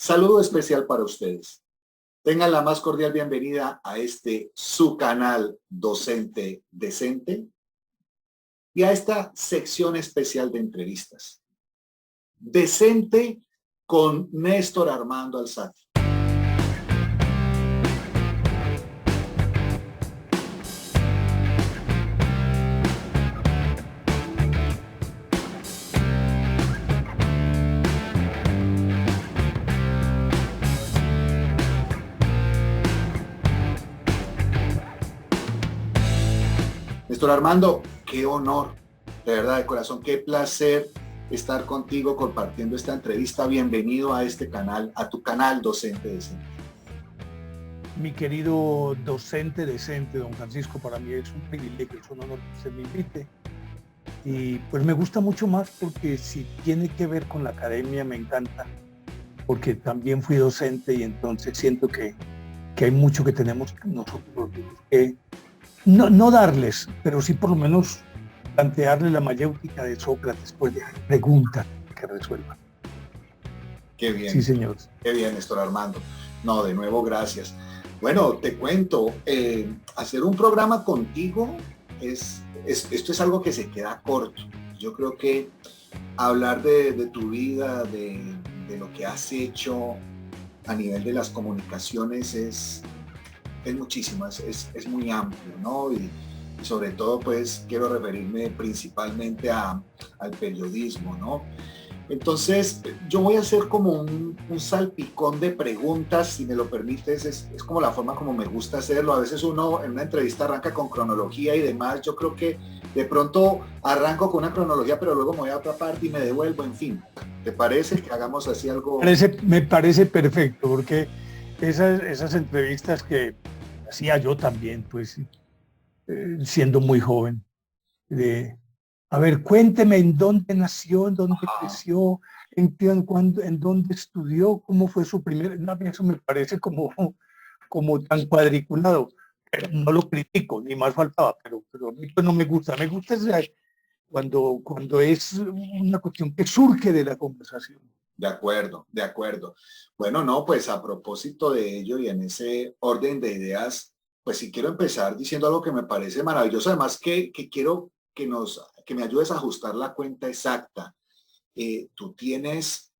Saludo especial para ustedes. Tengan la más cordial bienvenida a este su canal Docente Decente y a esta sección especial de entrevistas. Decente con Néstor Armando Alzate. Néstor Armando, qué honor, de verdad, de corazón, qué placer estar contigo compartiendo esta entrevista. Bienvenido a este canal, a tu canal Docente Decente. Mi querido Docente Decente, don Francisco, para mí es un privilegio, es un honor que usted me invite. Y pues me gusta mucho más porque si tiene que ver con la academia me encanta, porque también fui docente y entonces siento que hay mucho que tenemos nosotros que no darles, pero sí por lo menos plantearle la mayéutica de Sócrates, pues de preguntas que resuelvan. Qué bien. Sí, señor. Qué bien, Néstor Armando. No, de nuevo, gracias. Bueno, te cuento, hacer un programa contigo esto es algo que se queda corto. Yo creo que hablar de tu vida, de lo que has hecho a nivel de las comunicaciones es muchísimo, es muy amplio, ¿no? Y sobre todo, pues, quiero referirme principalmente al periodismo, ¿no? Entonces, yo voy a hacer como un salpicón de preguntas, si me lo permites, es como la forma como me gusta hacerlo. A veces uno en una entrevista arranca con cronología y demás. Yo creo que de pronto arranco con una cronología, pero luego me voy a otra parte y me devuelvo, en fin. ¿Te parece que hagamos así algo? Me parece perfecto, porque esas entrevistas que hacía yo también, pues, siendo muy joven, a ver, cuénteme en dónde nació, en dónde creció, en dónde estudió, cómo fue su primer... No, eso me parece como tan cuadriculado. No lo critico, ni más faltaba, pero a mí pues no me gusta. Me gusta cuando es una cuestión que surge de la conversación. De acuerdo, de acuerdo. Bueno, no, pues a propósito de ello y en ese orden de ideas, pues sí quiero empezar diciendo algo que me parece maravilloso, además que quiero que me ayudes a ajustar la cuenta exacta. Tú tienes,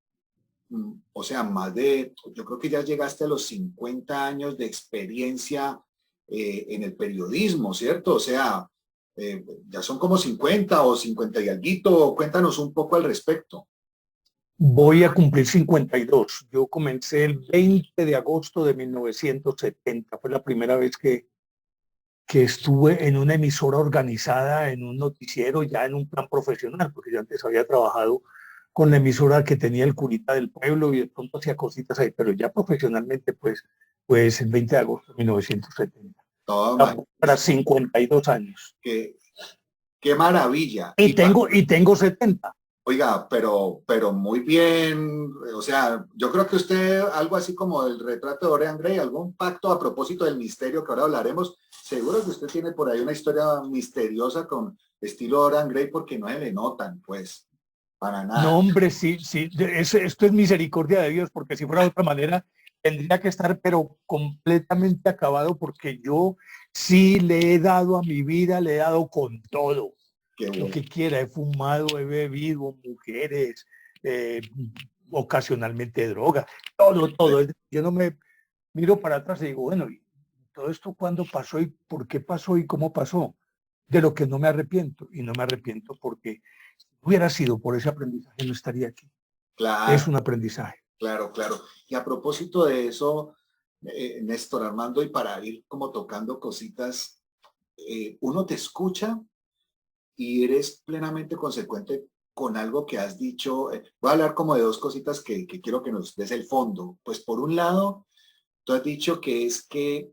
o sea, yo creo que ya llegaste a los 50 años de experiencia en el periodismo, ¿cierto? O sea, ya son como 50 o 50 y alguito. Cuéntanos un poco al respecto. Voy a cumplir 52. Yo comencé el 20 de agosto de 1970. Fue la primera vez que estuve en una emisora organizada, en un noticiero, ya en un plan profesional, porque yo antes había trabajado con la emisora que tenía el curita del pueblo y de pronto hacía cositas ahí, pero ya profesionalmente, pues el 20 de agosto de 1970. Para 52 años. Qué maravilla. Y tengo 70. Oiga, pero muy bien, o sea, yo creo que usted, algo así como el retrato de Dorian Gray, algún pacto a propósito del misterio que ahora hablaremos, seguro que usted tiene por ahí una historia misteriosa con estilo Dorian Gray porque no se le notan, pues, para nada. No, hombre, sí, esto es misericordia de Dios, porque si fuera de otra manera, tendría que estar, pero completamente acabado, porque yo sí le he dado a mi vida, le he dado con todo. Lo que quiera, he fumado, he bebido, mujeres, ocasionalmente droga, todo. Yo no me miro para atrás y digo, bueno, ¿y todo esto cuándo pasó y por qué pasó y cómo pasó? De lo que no me arrepiento, y no me arrepiento porque si hubiera sido por ese aprendizaje no estaría aquí. Claro, es un aprendizaje. Claro. Y a propósito de eso, Néstor Armando, y para ir como tocando cositas, uno te escucha y eres plenamente consecuente con algo que has dicho. Voy a hablar como de dos cositas que quiero que nos des el fondo. Pues por un lado, tú has dicho que es que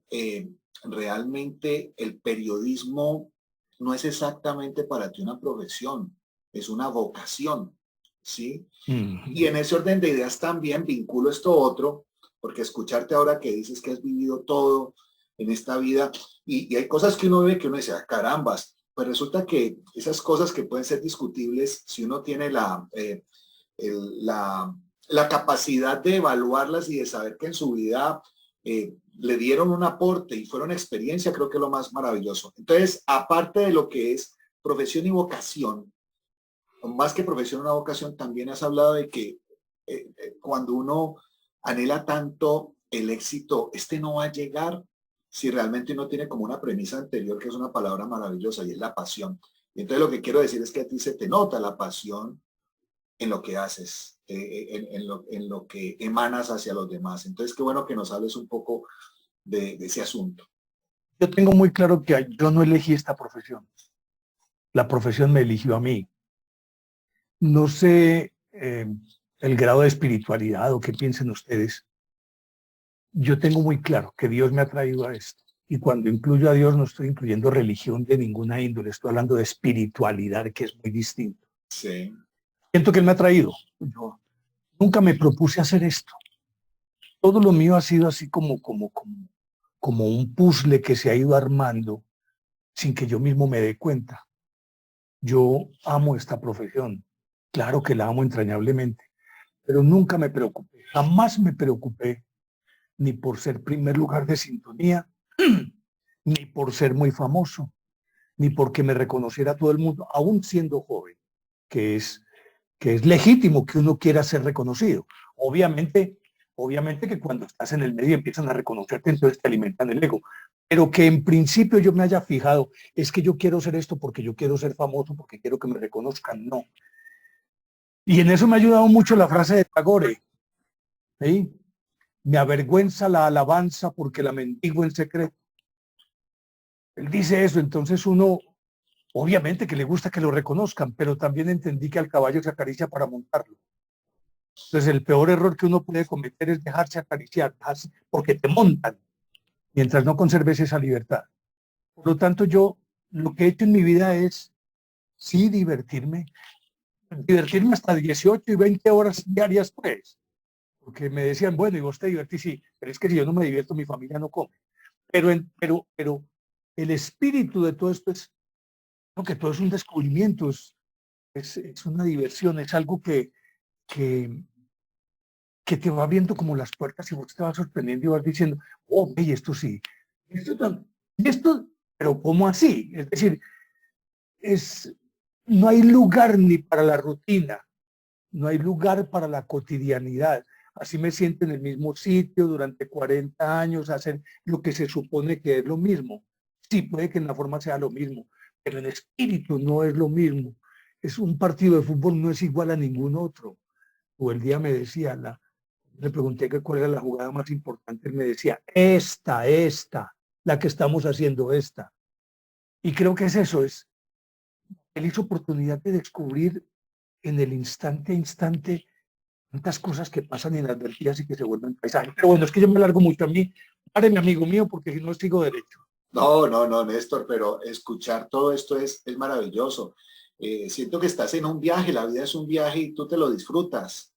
realmente el periodismo no es exactamente para ti una profesión, es una vocación, ¿sí? Y en ese orden de ideas también vinculo esto otro, porque escucharte ahora que dices que has vivido todo en esta vida y hay cosas que uno ve que uno dice, carambas, pues resulta que esas cosas que pueden ser discutibles, si uno tiene la capacidad de evaluarlas y de saber que en su vida le dieron un aporte y fueron experiencia, creo que es lo más maravilloso. Entonces, aparte de lo que es profesión y vocación, más que profesión, una vocación, también has hablado de que cuando uno anhela tanto el éxito, este no va a llegar si realmente uno tiene como una premisa anterior, que es una palabra maravillosa, y es la pasión. Y entonces lo que quiero decir es que a ti se te nota la pasión en lo que haces, en lo que emanas hacia los demás. Entonces, qué bueno que nos hables un poco de ese asunto. Yo tengo muy claro que yo no elegí esta profesión. La profesión me eligió a mí. No sé el grado de espiritualidad o qué piensen ustedes. Yo tengo muy claro que Dios me ha traído a esto. Y cuando incluyo a Dios no estoy incluyendo religión de ninguna índole, estoy hablando de espiritualidad, que es muy distinto. Sí. Siento que Él me ha traído. Yo nunca me propuse hacer esto. Todo lo mío ha sido así como un puzzle que se ha ido armando sin que yo mismo me dé cuenta. Yo amo esta profesión. Claro que la amo entrañablemente, pero nunca me preocupé, jamás me preocupé ni por ser primer lugar de sintonía, ni por ser muy famoso, ni porque me reconociera todo el mundo, aún siendo joven, que es, que es legítimo que uno quiera ser reconocido. Obviamente que cuando estás en el medio empiezan a reconocerte, entonces te alimentan el ego. Pero que en principio yo me haya fijado, es que yo quiero ser esto porque yo quiero ser famoso, porque quiero que me reconozcan, no. Y en eso me ha ayudado mucho la frase de Tagore, ¿sí? Me avergüenza la alabanza porque la mendigo en secreto. Él dice eso, entonces uno, obviamente que le gusta que lo reconozcan, pero también entendí que al caballo se acaricia para montarlo. Entonces el peor error que uno puede cometer es dejarse acariciar, porque te montan, mientras no conserves esa libertad. Por lo tanto, yo lo que he hecho en mi vida es, sí, divertirme hasta 18 y 20 horas diarias, pues. Porque me decían, bueno, ¿y vos te divertís? Sí, pero es que si yo no me divierto, mi familia no come. Pero el espíritu de todo esto es, no, que todo es un descubrimiento, es una diversión, es algo que, que te va abriendo como las puertas y vos te vas sorprendiendo y vas diciendo, oh, y esto sí, esto, pero ¿cómo así? Es decir, es, no hay lugar ni para la rutina, no hay lugar para la cotidianidad. Así me siento en el mismo sitio durante 40 años, hacen lo que se supone que es lo mismo. Sí, puede que en la forma sea lo mismo, pero en espíritu no es lo mismo. Es un partido de fútbol, no es igual a ningún otro. O el día me decía, le pregunté que cuál era la jugada más importante, él me decía, esta, la que estamos haciendo, esta. Y creo que es eso, él hizo oportunidad de descubrir en el instante a instante tantas cosas que pasan inadvertidas y que se vuelven paisajes. Pero bueno, es que yo me largo mucho a mí. Páreme, amigo mío, porque si no sigo derecho. No, Néstor, pero escuchar todo esto es maravilloso. Siento que estás en un viaje, la vida es un viaje y tú te disfrutas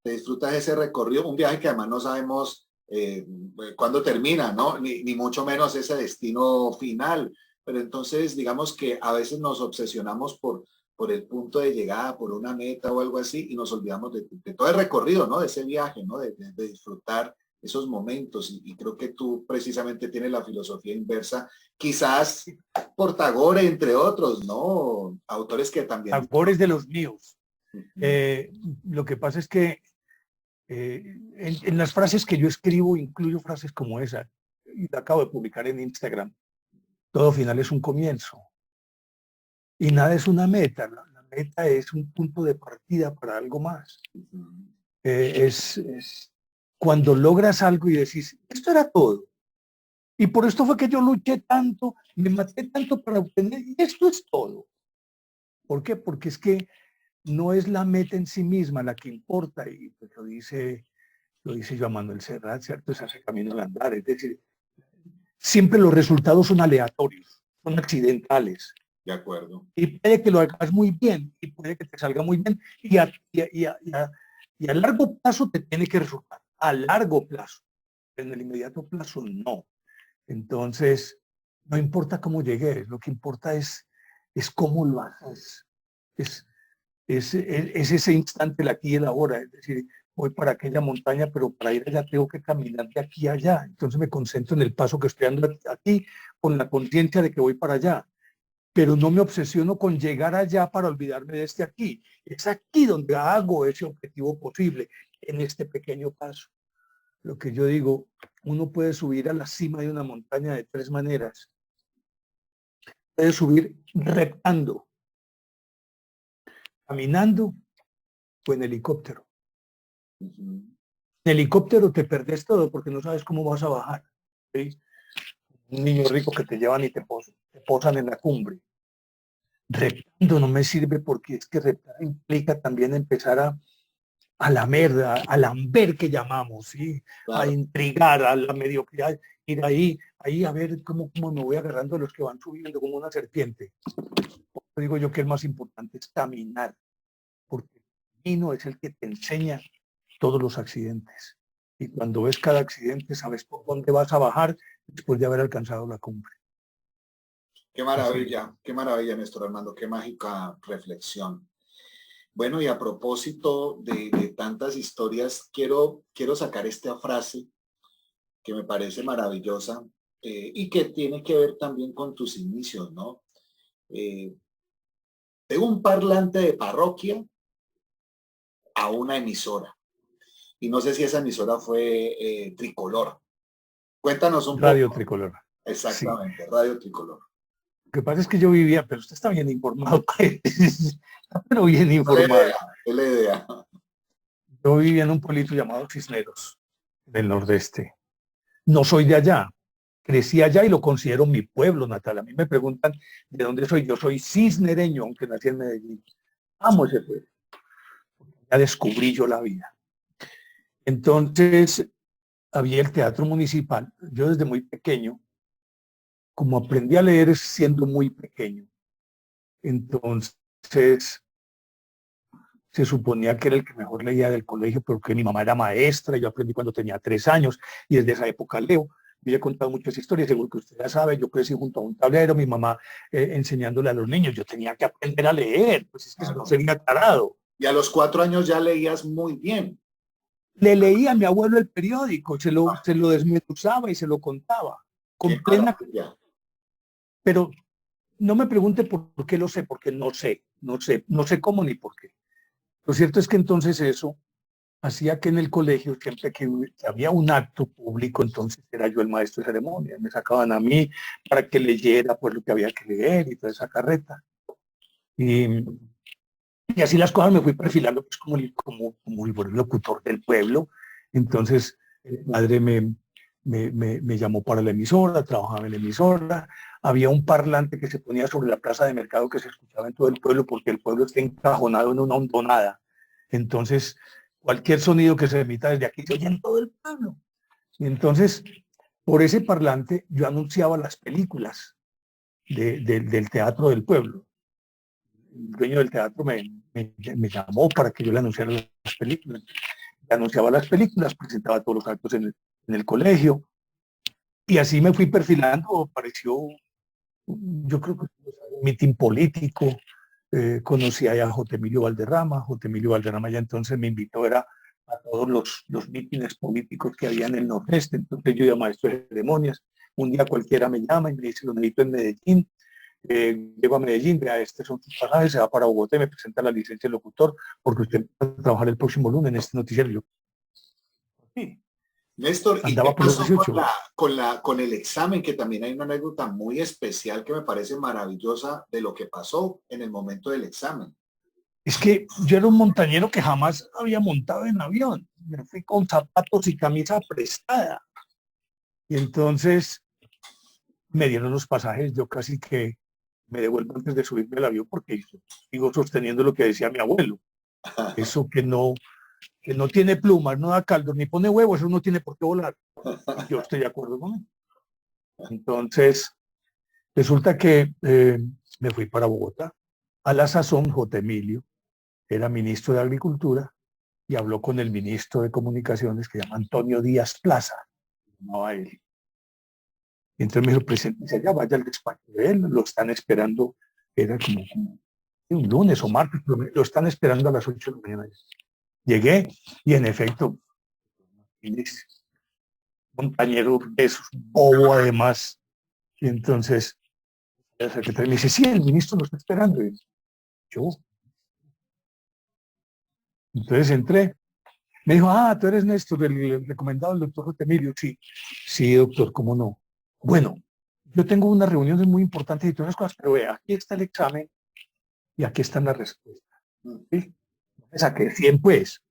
ese recorrido, un viaje que además no sabemos cuándo termina, ¿no? Ni mucho menos ese destino final. Pero entonces, digamos que a veces nos obsesionamos por el punto de llegada, por una meta o algo así, y nos olvidamos de todo el recorrido, ¿no? De ese viaje, ¿no? De disfrutar esos momentos. Y creo que tú precisamente tienes la filosofía inversa, quizás por Tagore, entre otros, ¿no? Autores que también... Tagore es de los míos. Lo que pasa es que en las frases que yo escribo incluyo frases como esa, y la acabo de publicar en Instagram. Todo final es un comienzo. Y nada es una meta. La meta es un punto de partida para algo más. Es cuando logras algo y decís, esto era todo. Y por esto fue que yo luché tanto, me maté tanto para obtener, y esto es todo. ¿Por qué? Porque es que no es la meta en sí misma la que importa, y pues lo dice Joan Manuel Serrat, ¿cierto? Es hace camino al andar. Es decir, siempre los resultados son aleatorios, son accidentales. De acuerdo. Y puede que lo hagas muy bien, y puede que te salga muy bien, y a largo plazo te tiene que resultar, a largo plazo. En el inmediato plazo, no. Entonces, no importa cómo llegues, lo que importa es cómo lo haces. Es ese instante, el aquí y el ahora. Es decir, voy para aquella montaña, pero para ir allá tengo que caminar de aquí a allá. Entonces me concentro en el paso que estoy dando aquí con la conciencia de que voy para allá. Pero no me obsesiono con llegar allá para olvidarme de este aquí. Es aquí donde hago ese objetivo posible, en este pequeño paso. Lo que yo digo, uno puede subir a la cima de una montaña de tres maneras. Puede subir reptando, caminando o en helicóptero. En helicóptero te perdés todo porque no sabes cómo vas a bajar. ¿Sí? Un niño rico que te llevan y te posan en la cumbre. Reptando no me sirve porque es que reptar implica también empezar a lamer, a lamber que llamamos, ¿sí? Claro. A intrigar, a la mediocridad, ir ahí a ver cómo me voy agarrando a los que van subiendo como una serpiente. Por eso digo yo que el más importante es caminar, porque el camino es el que te enseña todos los accidentes. Y cuando ves cada accidente, sabes por dónde vas a bajar después de haber alcanzado la cumbre. Qué maravilla, Néstor Armando, qué mágica reflexión. Bueno, y a propósito de tantas historias, quiero sacar esta frase que me parece maravillosa y que tiene que ver también con tus inicios, ¿no? De un parlante de parroquia a una emisora. Y no sé si esa emisora fue Tricolor. Cuéntanos un Radio poco. Tricolor. Exactamente, sí. Radio Tricolor. Lo que pasa es que yo vivía, pero usted está bien informado, pero bien informado. Es la idea. Yo vivía en un pueblito llamado Cisneros, del nordeste. No soy de allá, crecí allá y lo considero mi pueblo natal. A mí me preguntan de dónde soy. Yo soy cisnereño, aunque nací en Medellín. Amo ese pueblo. Ya descubrí yo la vida. Entonces, había el teatro municipal. Yo desde muy pequeño, como aprendí a leer siendo muy pequeño, entonces se suponía que era el que mejor leía del colegio, porque mi mamá era maestra, yo aprendí cuando tenía 3 años y desde esa época leo. Yo he contado muchas historias, seguro que usted ya sabe, yo crecí junto a un tablero, mi mamá enseñándole a los niños, yo tenía que aprender a leer, pues es que claro, no sería tarado. Y a los 4 años ya leías muy bien. Le leía a mi abuelo el periódico, se lo desmenuzaba y se lo contaba, con plena... Pero no me pregunte por qué lo sé, porque no sé cómo ni por qué. Lo cierto es que entonces eso hacía que en el colegio, siempre que había un acto público, entonces era yo el maestro de ceremonia. Me sacaban a mí para que leyera pues lo que había que leer y toda esa carreta. Y así las cosas me fui perfilando pues como el locutor del pueblo. Entonces el padre me llamó para la emisora, trabajaba en la emisora. Había un parlante que se ponía sobre la plaza de mercado que se escuchaba en todo el pueblo porque el pueblo está encajonado en una hondonada. Entonces, cualquier sonido que se emita desde aquí se oye en todo el pueblo. Y entonces, por ese parlante, yo anunciaba las películas del teatro del pueblo. El dueño del teatro me llamó para que yo le anunciara las películas. Le anunciaba las películas, presentaba todos los actos en el colegio. Y así me fui perfilando, pareció, yo creo que un mitin político. Conocí a J. Emilio Valderrama. J. Emilio Valderrama ya entonces me invitó a todos los mítines políticos que había en el Nordeste. Entonces yo iba maestro de ceremonias. Un día cualquiera me llama y me dice, lo necesito en Medellín. Llego a Medellín, vea, estos son sus pasajes, se va para Bogotá y me presenta la licencia de locutor porque usted va a trabajar el próximo lunes en este noticiero. Sí. Néstor, ¿y qué pasó con el examen? Que también hay una anécdota muy especial que me parece maravillosa de lo que pasó en el momento del examen. Es que yo era un montañero que jamás había montado en avión. Me fui con zapatos y camisa prestada. Y entonces me dieron los pasajes. Yo casi que me devuelvo antes de subirme al avión porque sigo sosteniendo lo que decía mi abuelo. Eso que no tiene plumas, no da caldo, ni pone huevos, eso no tiene por qué volar. Y yo estoy de acuerdo con él. Entonces, resulta que me fui para Bogotá. A la sazón, J. Emilio era ministro de Agricultura y habló con el ministro de Comunicaciones que se llama Antonio Díaz Plaza. llamaba él. Y entonces me dijo, preséntese allá, vaya al despacho de él, lo están esperando, era como un lunes o martes, lo están esperando a las 8 de la mañana. Llegué y en efecto, montañero de esos, bobo además. Y entonces el secretario me dice, sí, el ministro lo está esperando. Y yo, entonces entré. Me dijo, tú eres Néstor, el recomendado del doctor Emilio. Sí, sí, doctor, ¿cómo no? Bueno, yo tengo unas reuniones muy importantes y todas las cosas, pero vea, aquí está el examen y aquí están las respuestas. ¿Sí? Me saqué 100, pues.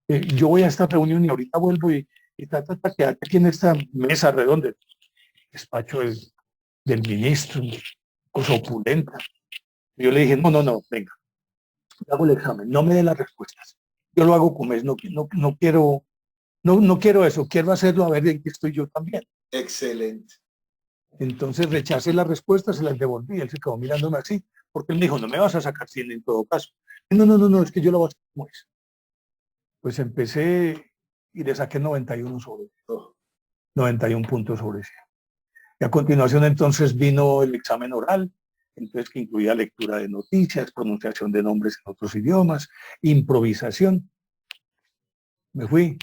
Yo voy a esta reunión y ahorita vuelvo y quédate aquí en esta mesa redonda, despacho del ministro, cosa opulenta. Y yo le dije, no, venga, hago el examen, no me dé las respuestas. Yo lo hago como es, no quiero, no quiero eso, quiero hacerlo a ver en qué estoy yo también. Excelente. Entonces rechacé las respuestas, se las devolví, él se quedó mirándome así, porque él me dijo, no me vas a sacar 100 en todo caso. No, es que yo lo voy a hacer como es. Pues empecé y le saqué 91 sobre 91 puntos sobre 100. Y a continuación entonces vino el examen oral, entonces que incluía lectura de noticias, pronunciación de nombres en otros idiomas, improvisación. Me fui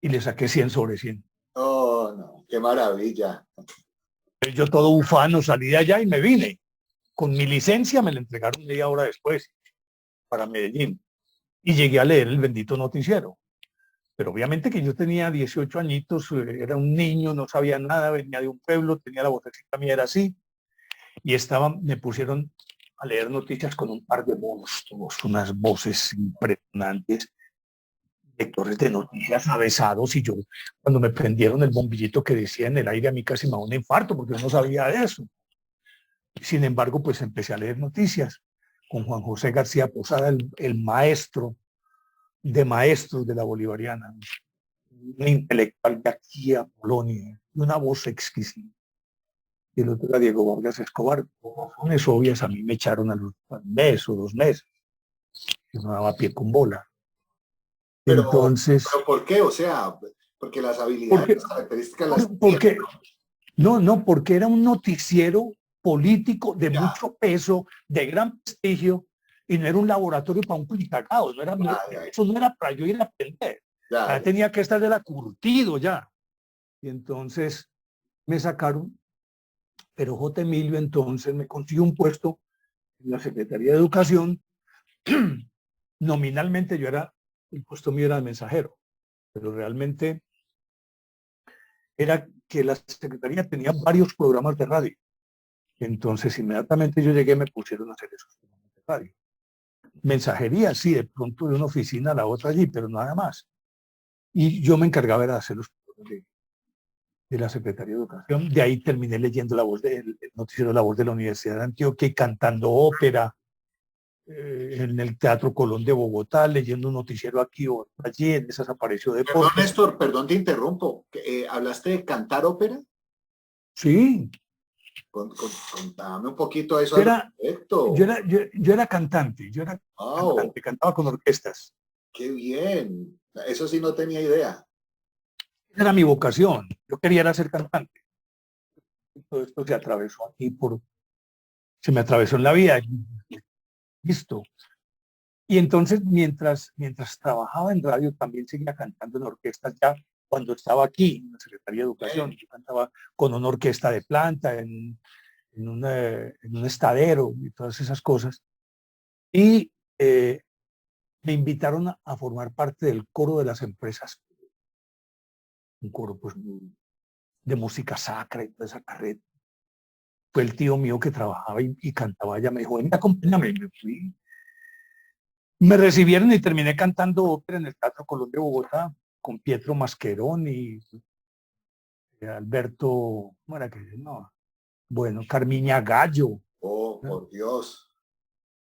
y le saqué 100 sobre 100. Oh, no, qué maravilla. Yo todo ufano salí de allá y me vine. Con mi licencia me la entregaron media hora después para Medellín. Y llegué a leer el bendito noticiero. Pero obviamente que yo tenía 18 añitos, era un niño, no sabía nada, venía de un pueblo, tenía la vocecita mía, era así. Y me pusieron a leer noticias con un par de monstruos, unas voces impresionantes, lectores de noticias avesados, y yo, cuando me prendieron el bombillito que decía en el aire, a mí casi me da un infarto, porque yo no sabía de eso. Sin embargo, pues empecé a leer noticias con Juan José García Posada, el maestro de maestros de la bolivariana, un intelectual de aquí a Polonia, una voz exquisita. Y el otro era Diego Vargas Escobar. Por razones obvias a mí me echaron a los mes o 2 meses. Yo no daba pie con bola. Entonces, pero ¿por qué? O sea, porque las habilidades, porque, las características las porque tienen. no, porque era un noticiero político de Ya, mucho peso, de gran prestigio, y no era un laboratorio para un culicagado, eso no era para yo ir a aprender. Ya tenía que estar de la curtido ya. Y entonces me sacaron, pero J. Emilio entonces me consiguió un puesto en la Secretaría de Educación. Nominalmente el puesto mío era de mensajero, pero realmente era que la Secretaría tenía varios programas de radio. Entonces, inmediatamente yo llegué, me pusieron a hacer esos programas de radio. Mensajería, sí, de pronto de una oficina a la otra allí, pero nada más. Y yo me encargaba de hacer los programas de la Secretaría de Educación. De ahí terminé leyendo el noticiero La Voz de la Universidad de Antioquia y cantando ópera en el Teatro Colón de Bogotá, leyendo un noticiero aquí o allí, en esas apareció Perdón, deportes. Néstor, perdón, te interrumpo. ¿Hablaste de cantar ópera? Sí. Contame un poquito eso Yo al era, respecto. yo era cantante, Wow, cantaba con orquestas. qué bien. Eso sí no tenía idea. Esa era mi vocación. Yo quería era ser cantante. Todo esto se atravesó aquí se me atravesó en la vida. Listo. Y entonces, mientras trabajaba en radio, también seguía cantando en orquestas ya cuando estaba aquí en la Secretaría de Educación. Yo cantaba con una orquesta de planta, en un estadero y todas esas cosas. Y me invitaron a formar parte del coro de las empresas. Un coro pues de música sacra y toda esa carreta. Fue el tío mío que trabajaba y cantaba allá. Me dijo, ven, acompáñame. Me fui. Me recibieron y terminé cantando ópera en el Teatro Colón de Bogotá con Pietro Mascheroni y Alberto, ¿cómo era que no? Bueno, Carmiña Gallo. Oh, ¿No? por Dios.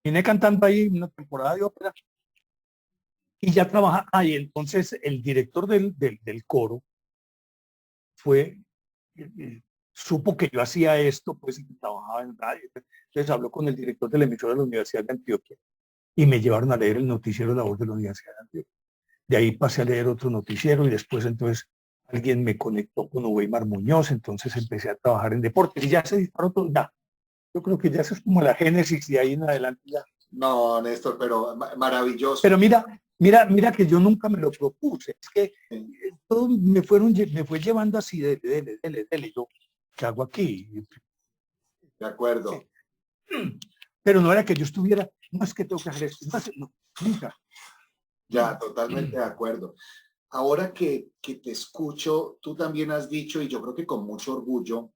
Vine cantando ahí una temporada de ópera y ya trabaja. Y entonces el director del coro fue, supo que yo hacía esto, pues y trabajaba en radio. Entonces habló con el director de la emisora de la Universidad de Antioquia y me llevaron a leer el noticiero La Voz de la Universidad de Antioquia. De ahí pasé a leer otro noticiero y después entonces alguien me conectó con Weimar Muñoz, entonces empecé a trabajar en deportes y ya se disparó todo, ya. Yo creo que ya eso es como la génesis y ahí en adelante ya. No, Néstor, pero maravilloso. Pero mira, Mira que yo nunca me lo propuse. Es que Sí, todo me fue llevando así, dele. Yo, ¿qué hago aquí? de acuerdo. Sí. Pero no era que yo estuviera, no es que tengo que hacer esto, no, nunca. Ya, totalmente de acuerdo. Ahora que te escucho, tú también has dicho, y yo creo que con mucho orgullo,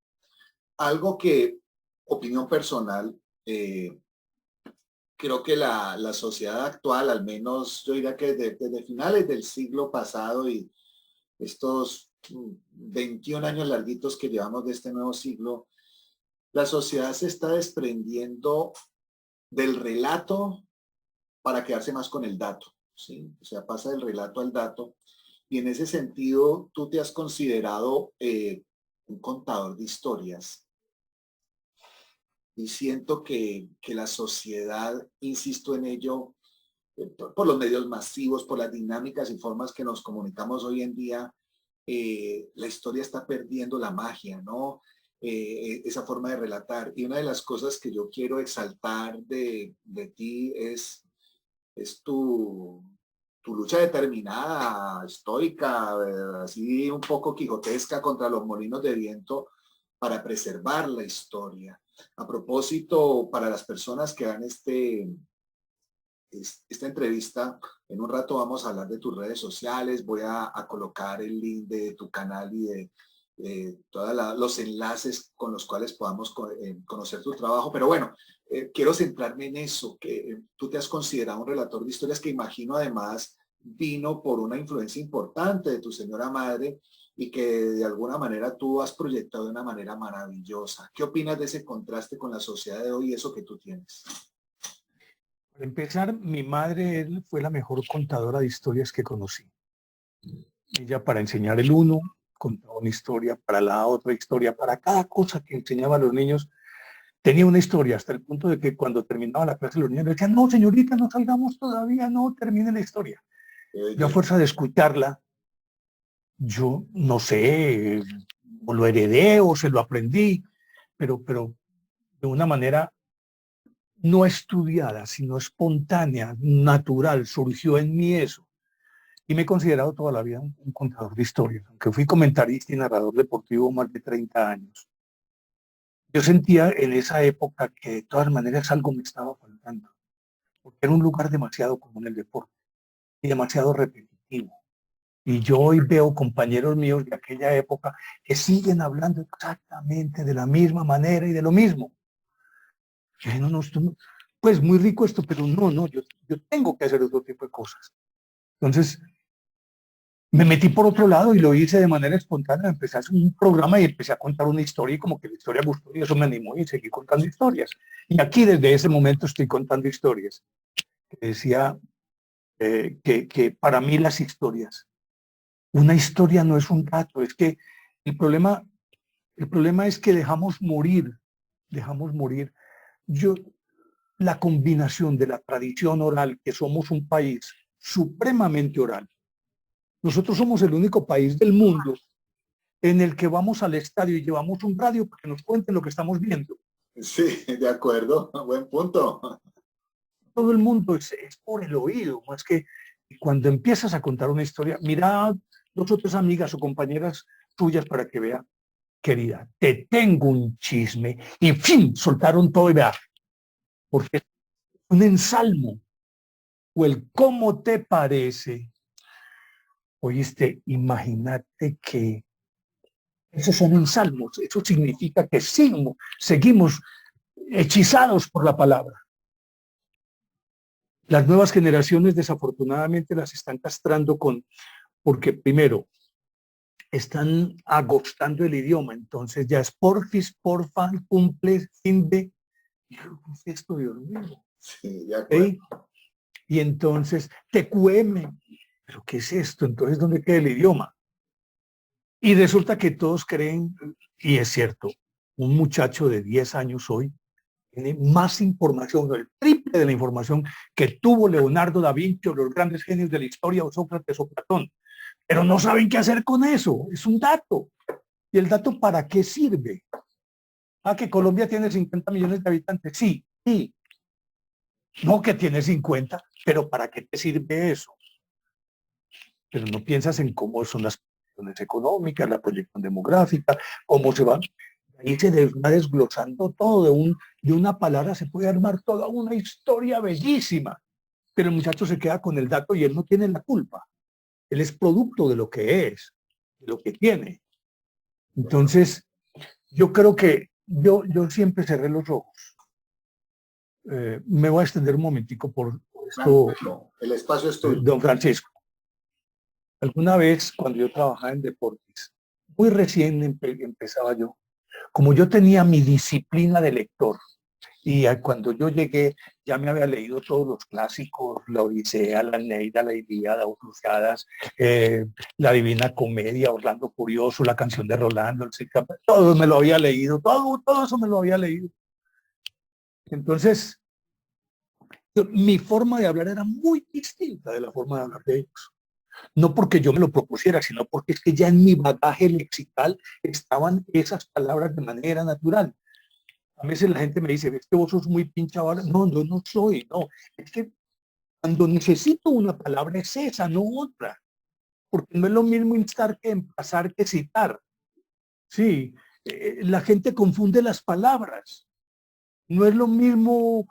algo que, opinión personal, creo que la sociedad actual, al menos yo diría que desde finales del siglo pasado y estos 21 años larguitos que llevamos de este nuevo siglo, la sociedad se está desprendiendo del relato para quedarse más con el dato, ¿sí? O sea, pasa del relato al dato. Y en ese sentido, tú te has considerado un contador de historias. Y siento que la sociedad, insisto en ello, por los medios masivos, por las dinámicas y formas que nos comunicamos hoy en día, la historia está perdiendo la magia, ¿no? Esa forma de relatar. Y una de las cosas que yo quiero exaltar de ti es tu lucha determinada, estoica, así un poco quijotesca contra los molinos de viento para preservar la historia. A propósito, para las personas que dan esta entrevista, en un rato vamos a hablar de tus redes sociales, voy a colocar el link de tu canal y de todos los enlaces con los cuales podamos conocer tu trabajo, pero bueno, quiero centrarme en eso, que tú te has considerado un relator de historias que imagino además vino por una influencia importante de tu señora madre y que de alguna manera tú has proyectado de una manera maravillosa. ¿Qué opinas de ese contraste con la sociedad de hoy y eso que tú tienes? Para empezar, mi madre él, fue la mejor contadora de historias que conocí. Ella para enseñar el uno, contaba una historia, para la otra historia, para cada cosa que enseñaba a los niños, tenía una historia, hasta el punto de que cuando terminaba la clase los niños decían, no, señorita, no salgamos todavía, no, termine la historia. Yo a fuerza de escucharla, yo no sé, o lo heredé o se lo aprendí, pero de una manera no estudiada, sino espontánea, natural, surgió en mí eso. Y me he considerado toda la vida un contador de historias, aunque fui comentarista y narrador deportivo más de 30 años. Yo sentía en esa época que de todas maneras algo me estaba faltando, porque era un lugar demasiado común el deporte y demasiado repetitivo. Y yo hoy veo compañeros míos de aquella época que siguen hablando exactamente de la misma manera y de lo mismo. Y no, no, pues muy rico esto, pero no, yo tengo que hacer otro tipo de cosas. Entonces, me metí por otro lado y lo hice de manera espontánea. Empecé a hacer un programa y empecé a contar una historia y como que la historia gustó y eso me animó y seguí contando historias. Y aquí desde ese momento estoy contando historias. Decía que para mí las historias, una historia no es un dato, es que el problema, el problema es que dejamos morir. Yo, la combinación de la tradición oral, que somos un país supremamente oral. Nosotros somos el único país del mundo en el que vamos al estadio y llevamos un radio para que nos cuenten lo que estamos viendo. Sí, de acuerdo, buen punto. Todo el mundo es por el oído, más que cuando empiezas a contar una historia, mira dos o tres amigas o compañeras tuyas para que vea, querida, te tengo un chisme y fin, soltaron todo y vea, porque es un ensalmo o el cómo te parece. Oíste, imagínate que esos son ensalmos, eso significa que seguimos hechizados por la palabra. Las nuevas generaciones desafortunadamente las están castrando porque primero están agostando el idioma, entonces ya es porfis, porfa, cumple, fin de, ¿qué es esto, Dios mío? Sí, de acuerdo. ¿Sí? Y entonces, TQM, ¿pero qué es esto? Entonces, ¿dónde queda el idioma? Y resulta que todos creen, y es cierto, un muchacho de 10 años hoy tiene más información, el triple de la información que tuvo Leonardo da Vinci o los grandes genios de la historia o Sócrates o Platón. Pero no saben qué hacer con eso. Es un dato. ¿Y el dato para qué sirve? Ah, que Colombia tiene 50 millones de habitantes. Sí, sí. No que tiene 50, pero ¿para qué te sirve eso? pero no piensas en cómo son las proyecciones económicas, la proyección demográfica, cómo se va. Ahí se va desglosando todo, de una palabra se puede armar toda una historia bellísima, pero el muchacho se queda con el dato y él no tiene la culpa. Él es producto de lo que es, de lo que tiene. Entonces, yo creo que yo siempre cerré los ojos. Me voy a extender un momentico por esto, no, el espacio es tuyo. don Francisco. Alguna vez, cuando yo trabajaba en deportes, muy recién empezaba yo, como yo tenía mi disciplina de lector, y cuando yo llegué ya me había leído todos los clásicos, la Odisea, la Eneida, la Ilíada, Dos Cruzadas, la Divina Comedia, Orlando Furioso, la canción de Rolando, el Cid Campeón, todo me lo había leído, todo eso me lo había leído. Entonces, mi forma de hablar era muy distinta de la forma de hablar de ellos. No porque yo me lo propusiera, sino porque es que ya en mi bagaje lexical estaban esas palabras de manera natural. A veces la gente me dice, es que vos sos muy pincha ahora. No, yo no soy, no. Es que cuando necesito una palabra es esa, no otra. Porque no es lo mismo instar que empezar que citar. Sí, la gente confunde las palabras. No es lo mismo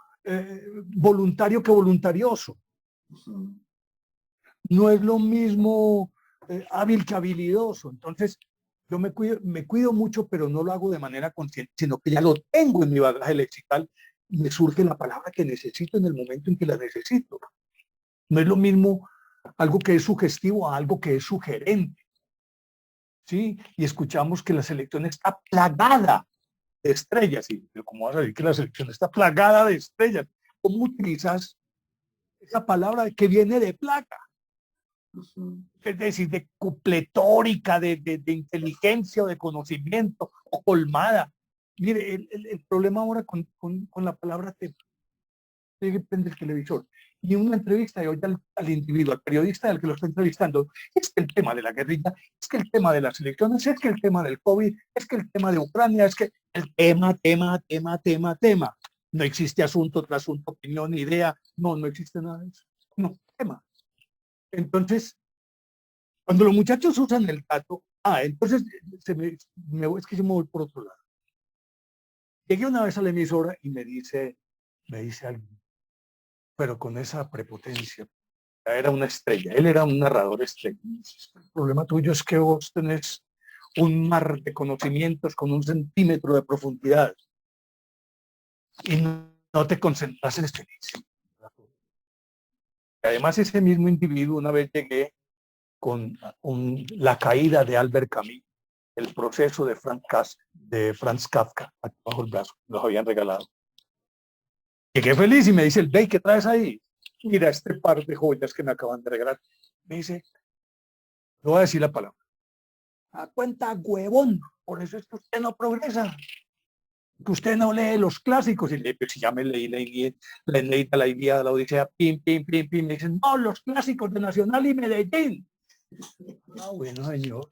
voluntario que voluntarioso. No es lo mismo hábil que habilidoso. Entonces, yo me cuido mucho, pero no lo hago de manera consciente, sino que ya lo tengo en mi bagaje lexical y me surge la palabra que necesito en el momento en que la necesito. No es lo mismo algo que es sugestivo a algo que es sugerente. ¿Sí? Y escuchamos que la selección está plagada de estrellas. ¿Y cómo vas a decir que la selección está plagada de estrellas? ¿Cómo utilizas esa palabra que viene de plaga? Es decir, de pletórica, de inteligencia o de conocimiento, o colmada. Mire, el problema ahora con la palabra tema, tiene que prender el televisor. Y en una entrevista de hoy al individuo, al periodista del que lo está entrevistando, es que el tema de la guerrilla, es que el tema de las elecciones, es que el tema del COVID, es que el tema de Ucrania, es que el tema. No existe asunto, trasunto, opinión, idea. No existe nada de eso. No, tema. Entonces, cuando los muchachos usan el dato, entonces es que yo me voy por otro lado. Llegué una vez a la emisora y me dice alguien, pero con esa prepotencia, era una estrella, él era un narrador estrella. El problema tuyo es que vos tenés un mar de conocimientos con 1 centímetro de profundidad y no te concentras en esto. Además, ese mismo individuo, una vez llegué con la caída de Albert Camus, el proceso de Franz Kafka, aquí bajo el brazo, nos habían regalado. Llegué feliz y me dice, el ¿qué traes ahí? Mira este par de joyas que me acaban de regalar. Me dice, no voy a decir la palabra. A cuenta, huevón, por eso es que usted no progresa, que usted no lee los clásicos. Y le digo, si ya me leí la Eneida, la Ilíada, la Odisea, pim. Me dicen, no, los clásicos de Nacional y Medellín. Bueno, señor.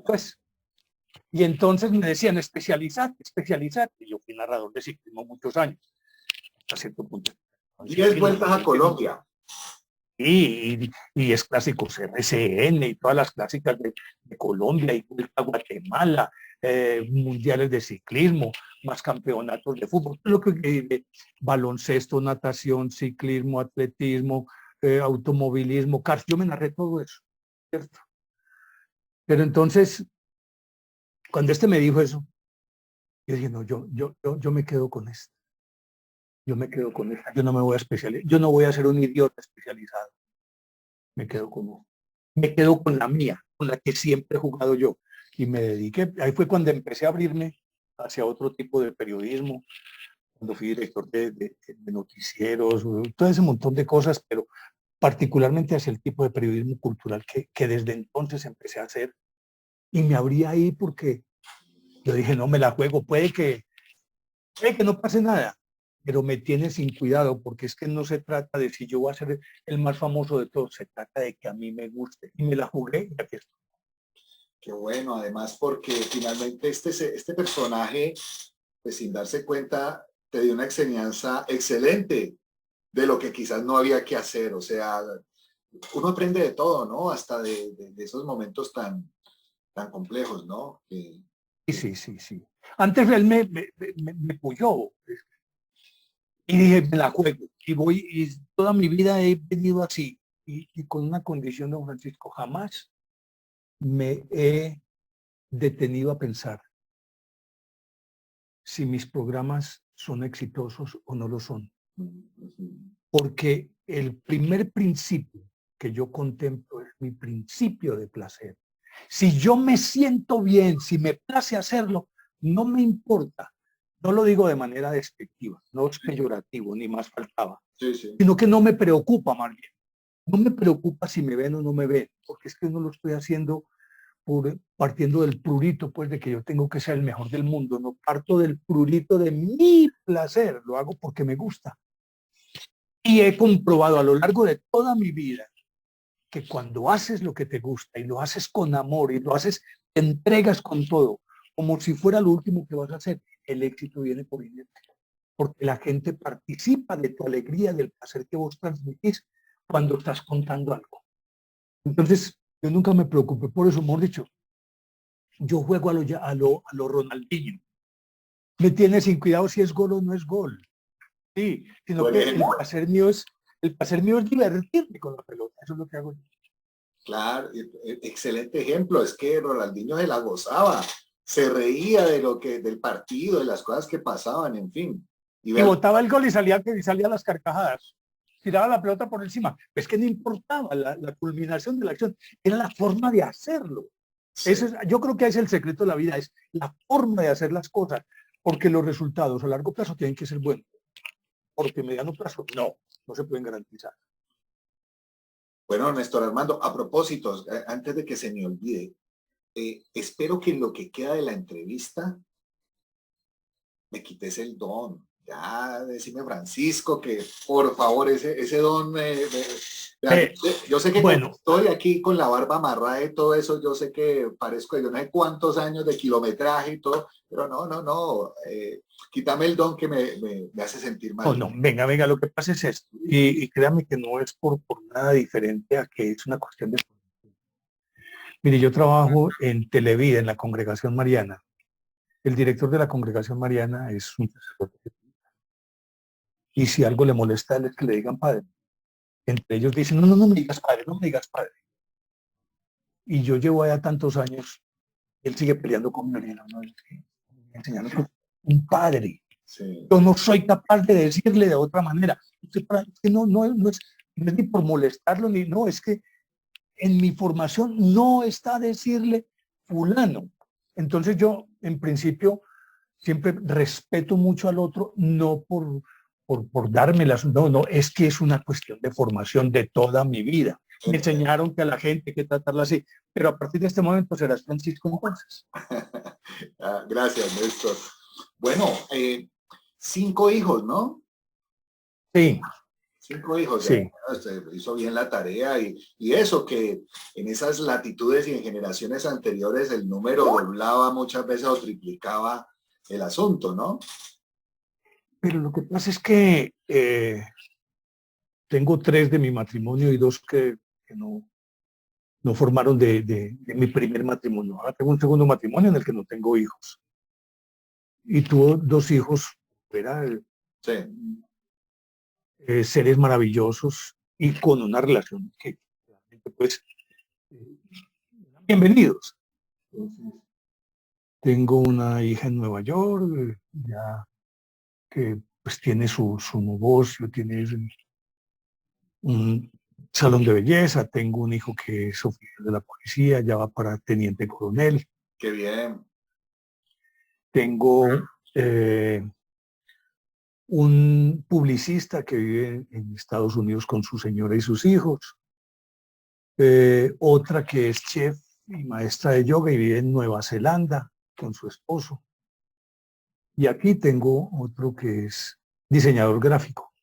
Pues, y entonces me decían, especializate. Y yo fui narrador de ciclismo muchos años, hasta cierto punto. 10 vueltas a Colombia. Y es clásicos RCN y todas las clásicas de Colombia y Vuelta a Guatemala, mundiales de ciclismo, más campeonatos de fútbol, lo que baloncesto, natación, ciclismo, atletismo, automovilismo, cars. Yo me narré todo eso, ¿cierto? Pero entonces, cuando me dijo eso, yo dije, no, yo me quedo con esto. Yo me quedo con esta, yo no me voy a especializar, yo no voy a ser un idiota especializado. Me quedo con la mía, con la que siempre he jugado yo. Y me dediqué, ahí fue cuando empecé a abrirme hacia otro tipo de periodismo, cuando fui director de noticieros, todo ese montón de cosas, pero particularmente hacia el tipo de periodismo cultural que desde entonces empecé a hacer. Y me abrí ahí porque yo dije, no me la juego, puede que no pase nada, pero me tiene sin cuidado, porque es que no se trata de si yo voy a ser el más famoso de todos, se trata de que a mí me guste. Y me la jugué y aquí estoy. Qué bueno, además porque finalmente este personaje, pues sin darse cuenta, te dio una enseñanza excelente de lo que quizás no había que hacer. O sea, uno aprende de todo, ¿no? Hasta de esos momentos tan complejos, ¿no? Sí. Antes él me puyó y dije, me la juego. Y voy, y toda mi vida he venido así. Y con una condición, don Francisco, jamás me he detenido a pensar si mis programas son exitosos o no lo son. Porque el primer principio que yo contemplo es mi principio de placer. Si yo me siento bien, si me place hacerlo, no me importa. No lo digo de manera despectiva, no es peyorativo, ni más faltaba, sino que no me preocupa más bien. No me preocupa si me ven o no me ven, porque es que no lo estoy haciendo partiendo del prurito, pues, de que yo tengo que ser el mejor del mundo. No parto del prurito de mi placer, lo hago porque me gusta. Y he comprobado a lo largo de toda mi vida que cuando haces lo que te gusta y lo haces con amor y lo haces, te entregas con todo, como si fuera lo último que vas a hacer, el éxito viene por inhercia. Porque la gente participa de tu alegría, del placer que vos transmitís cuando estás contando algo. Entonces, yo nunca me preocupé por eso, mejor dicho. Yo juego a lo Ronaldinho. Me tiene sin cuidado si es gol o no es gol. Sí, sino bueno, que el placer mío es divertirme con la pelota. Eso es lo que hago yo. Claro, excelente ejemplo. Es que Ronaldinho se la gozaba, se reía de del partido, de las cosas que pasaban, en fin. Y botaba el gol y salía las carcajadas. Tiraba la pelota por encima. Es que no importaba la culminación de la acción, era la forma de hacerlo. Sí. Yo creo que ese es el secreto de la vida, es la forma de hacer las cosas, porque los resultados a largo plazo tienen que ser buenos, porque a mediano plazo no se pueden garantizar. Bueno, Néstor Armando, a propósito, antes de que se me olvide, espero que en lo que queda de la entrevista me quites el don. Ya, decime, Francisco, que por favor ese don yo sé que bueno, estoy aquí con la barba amarrada y todo eso, yo sé que parezco de yo no sé cuántos años de kilometraje y todo, pero no, quítame el don que me hace sentir mal. No, venga, lo que pasa es esto, y créame que no es por nada diferente a que es una cuestión de... Mire, yo trabajo en Televida, en la Congregación Mariana. El director de la Congregación Mariana es un sacerdote. Y si algo le molesta a él es que le digan padre. Entre ellos dicen, no me digas padre, no me digas padre. Y yo llevo allá tantos años, él sigue peleando conmigo. No, enseñarme un padre. Sí. Yo no soy capaz de decirle de otra manera. No es ni por molestarlo, ni no, es que en mi formación no está decirle fulano. Entonces yo, en principio, siempre respeto mucho al otro, no por dármelas, no, es que es una cuestión de formación de toda mi vida. Me enseñaron que a la gente hay que tratarla así, pero a partir de este momento serás Francisco entonces. Gracias, Néstor. Bueno, 5 hijos, ¿no? Sí. 5 hijos, sí. Usted hizo bien la tarea y eso que en esas latitudes y en generaciones anteriores el número doblaba muchas veces o triplicaba el asunto, ¿no? Pero lo que pasa es que tengo 3 de mi matrimonio y 2 que no formaron de mi primer matrimonio. Ahora tengo un segundo matrimonio en el que no tengo hijos. Y tuvo 2 hijos, sí. Seres maravillosos y con una relación que pues bienvenidos. Entonces, tengo una hija en Nueva York, ya que pues tiene su negocio, tiene un salón de belleza, tengo un hijo que es oficial de la policía, ya va para teniente coronel. Qué bien. Tengo un publicista que vive en Estados Unidos con su señora y sus hijos. Otra que es chef y maestra de yoga y vive en Nueva Zelanda con su esposo. Y aquí tengo otro que es diseñador gráfico.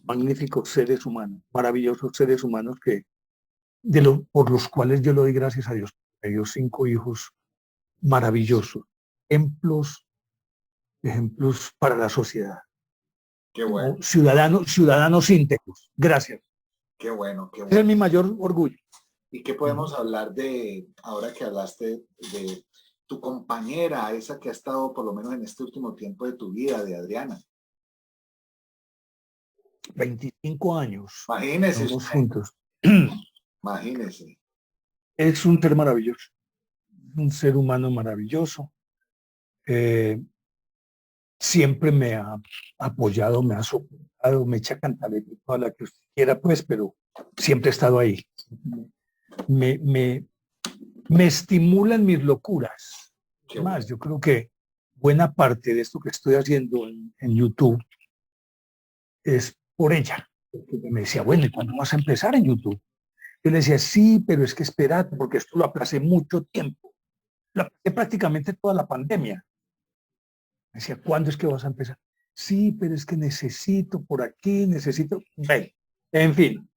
Magníficos seres humanos, maravillosos seres humanos por los cuales yo le doy gracias a Dios. A Dios 5 hijos maravillosos, ejemplos para la sociedad. Qué bueno. Ciudadanos íntegros. Gracias. Qué bueno, qué Ese es bueno. mi mayor orgullo. ¿Y qué podemos hablar de, ahora que hablaste de tu compañera, esa que ha estado por lo menos en este último tiempo de tu vida, de Adriana? 25 años. Imagínese Estamos usted, juntos. imagínese. Es un ser maravilloso, un ser humano maravilloso. Eh, Siempre me ha apoyado, me ha soportado, me echa cantaleta toda la que usted quiera, pues, pero siempre he estado ahí. Me, me, Me estimulan mis locuras. Qué Es bueno. más, yo creo que buena parte de esto que estoy haciendo en YouTube es por ella. Porque me decía, bueno, ¿y cuándo vas a empezar en YouTube? Yo le decía, sí, pero es que espérate, porque esto lo aplacé mucho tiempo. Lo aplacé prácticamente toda la pandemia. Me decía, ¿cuándo es que vas a empezar? Sí, pero es que necesito por aquí, necesito. Bueno, en fin,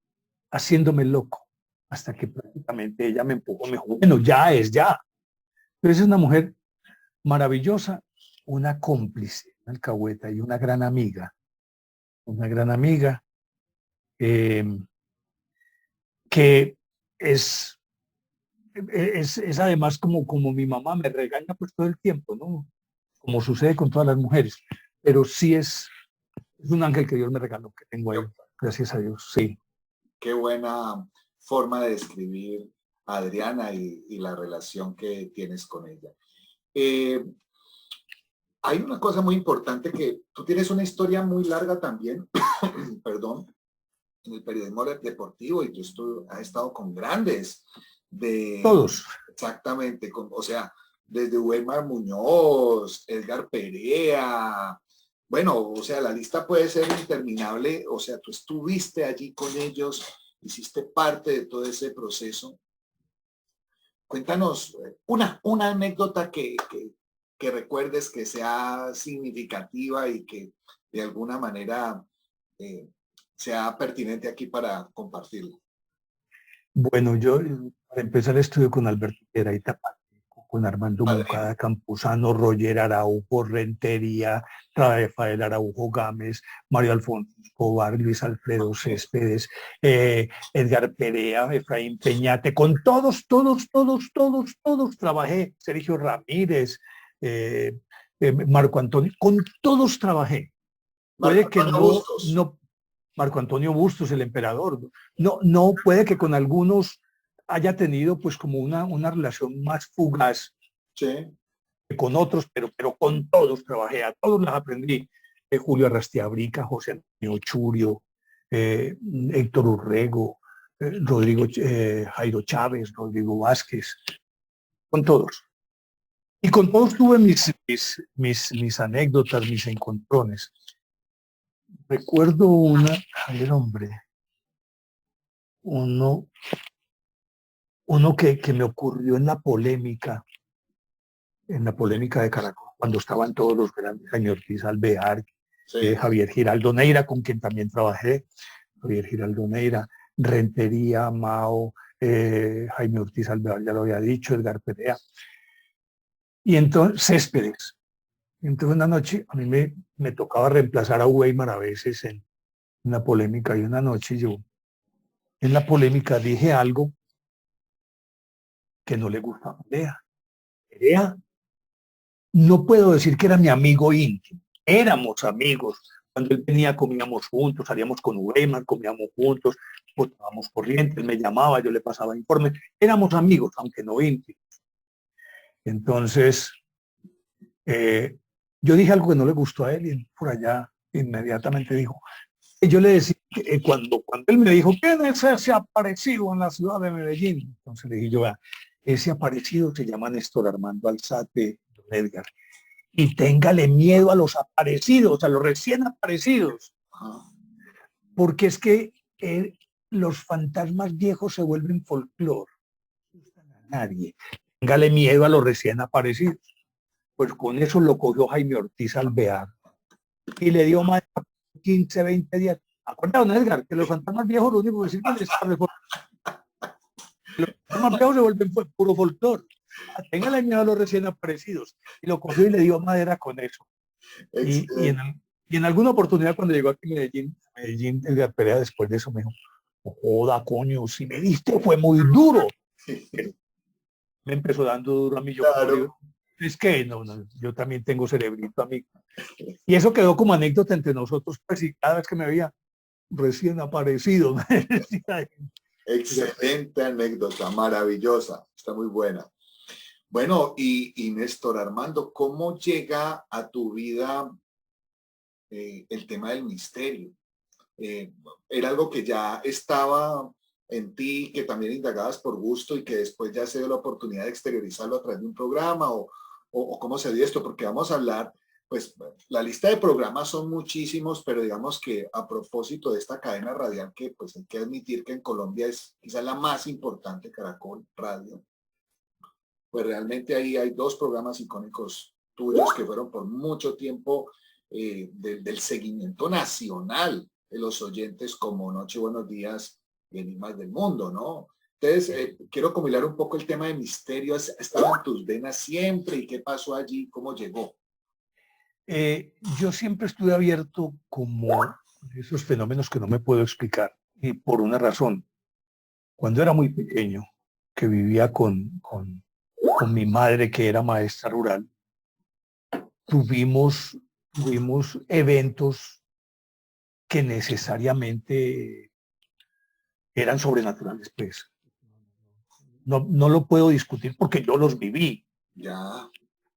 haciéndome loco. Hasta que prácticamente ella me empujó, me dijo, bueno, ya es ya. Pero esa es una mujer maravillosa, una cómplice, una alcahueta y una gran amiga eh, que es, es además como mi mamá me regaña pues todo el tiempo, ¿no? Como sucede con todas las mujeres, pero sí es un ángel que Dios me regaló, que tengo Qué, ahí, gracias a Dios, sí. qué buena forma de describir a Adriana y la relación que tienes con ella. Eh, Hay una cosa muy importante que tú tienes una historia muy larga también, perdón, en el periodismo deportivo y has estado con grandes de Todos, exactamente, o sea, desde Weimar Muñoz, Edgar Perea, bueno, o sea, la lista puede ser interminable, o sea, tú estuviste allí con ellos, hiciste parte de todo ese proceso. Cuéntanos una anécdota que recuerdes que sea significativa y que de alguna manera eh, sea pertinente aquí para compartirlo. bueno, yo para empezar estudio con Alberto Piedrahita, con Armando Padrino. Moncada, Campuzano, Roger Araujo, Rentería, Rafael Araujo Gámez, Mario Alfonso Escobar, Luis Alfredo Céspedes, Edgar Perea, Efraín Peñate, con todos trabajé, Sergio Ramírez, eh, Marco Antonio, con todos trabajé. Marco Puede que Antonio Bustos. no, Marco Antonio Bustos, el emperador, no puede que con algunos haya tenido pues como una relación más fugaz Sí. que con otros, pero con todos trabajé, a todos las aprendí. Julio Arrastiabrica, José Antonio Churio, Héctor Urrego, Rodrigo Jairo Chávez, Rodrigo Vázquez, con todos. Y con todos tuve mis anécdotas, mis encontrones. Recuerdo a ver, hombre, uno, uno que me ocurrió en la polémica de Caracol, cuando estaban todos los grandes, Jaime Ortiz Alvear, Sí. Javier Giraldo Neira, con quien también trabajé, Javier Giraldo Neira, Rentería, Mao, Jaime Ortiz Alvear, ya lo había dicho, Edgar Perea, y entonces Céspedes. Entonces una noche a mí me tocaba reemplazar a Weimar a veces en una polémica y una noche yo en la polémica dije algo que no le gustaba a Perea. Perea, no puedo decir que era mi amigo íntimo, éramos amigos. Cuando él venía comíamos juntos, salíamos con Weimar, comíamos juntos, botábamos corriente, él me llamaba, yo le pasaba informes, éramos amigos, aunque no íntimos. Entonces, eh, yo dije algo que no le gustó a él y él por allá inmediatamente dijo, y yo le decía, cuando él me dijo, ¿quién es ese aparecido en la ciudad de Medellín? Entonces le dije yo, ese aparecido se llama Néstor Armando Alzate, don Edgar. Y téngale miedo a los aparecidos, a los recién aparecidos, Ajá. porque es que los fantasmas viejos se vuelven folclore, no asustan a nadie. Téngale miedo a los recién aparecidos. Pues con eso lo cogió Jaime Ortiz Alvear y le dio más de 15, 20 días. Acuérdate, don Edgar, que los fantasmas viejos lo único que sirven es para los fantasmas viejos se vuelven puro folclore. Téngale miedo a los recién aparecidos. Y lo cogió y le dio madera con eso. Y, y, en, Excelente. y en alguna oportunidad cuando llegó aquí a Medellín, Edgar Perea después de eso me dijo, Joda, coño, si me diste fue muy duro. Me empezó dando duro a mí, yo como digo, Claro. es que no, yo también tengo cerebrito a mí. Y eso quedó como anécdota entre nosotros, pues, y cada vez que me veía recién aparecido, me decía, Excelente anécdota, maravillosa, está muy buena. Bueno, y Néstor Armando, ¿cómo llega a tu vida el tema del misterio? Eh, ¿Era algo que ya estaba en ti, que también indagabas por gusto y que después ya se dio la oportunidad de exteriorizarlo a través de un programa o cómo se dio esto? Porque vamos a hablar, pues la lista de programas son muchísimos, pero digamos que a propósito de esta cadena radial que pues hay que admitir que en Colombia es quizás la más importante, Caracol Radio, pues realmente ahí hay dos programas icónicos tuyos que fueron por mucho tiempo del seguimiento nacional de los oyentes como Noche, Buenos Días y Enigmas del Mundo, ¿no? Entonces, quiero compilar un poco el tema de misterio. ¿Estaban tus venas siempre? ¿Y qué pasó allí? ¿Cómo llegó? yo siempre estuve abierto como esos fenómenos que no me puedo explicar. Y por una razón, cuando era muy pequeño, que vivía con mi madre, que era maestra rural, tuvimos, tuvimos eventos que necesariamente eran sobrenaturales, pues. No, no lo puedo discutir porque yo los viví. Ya,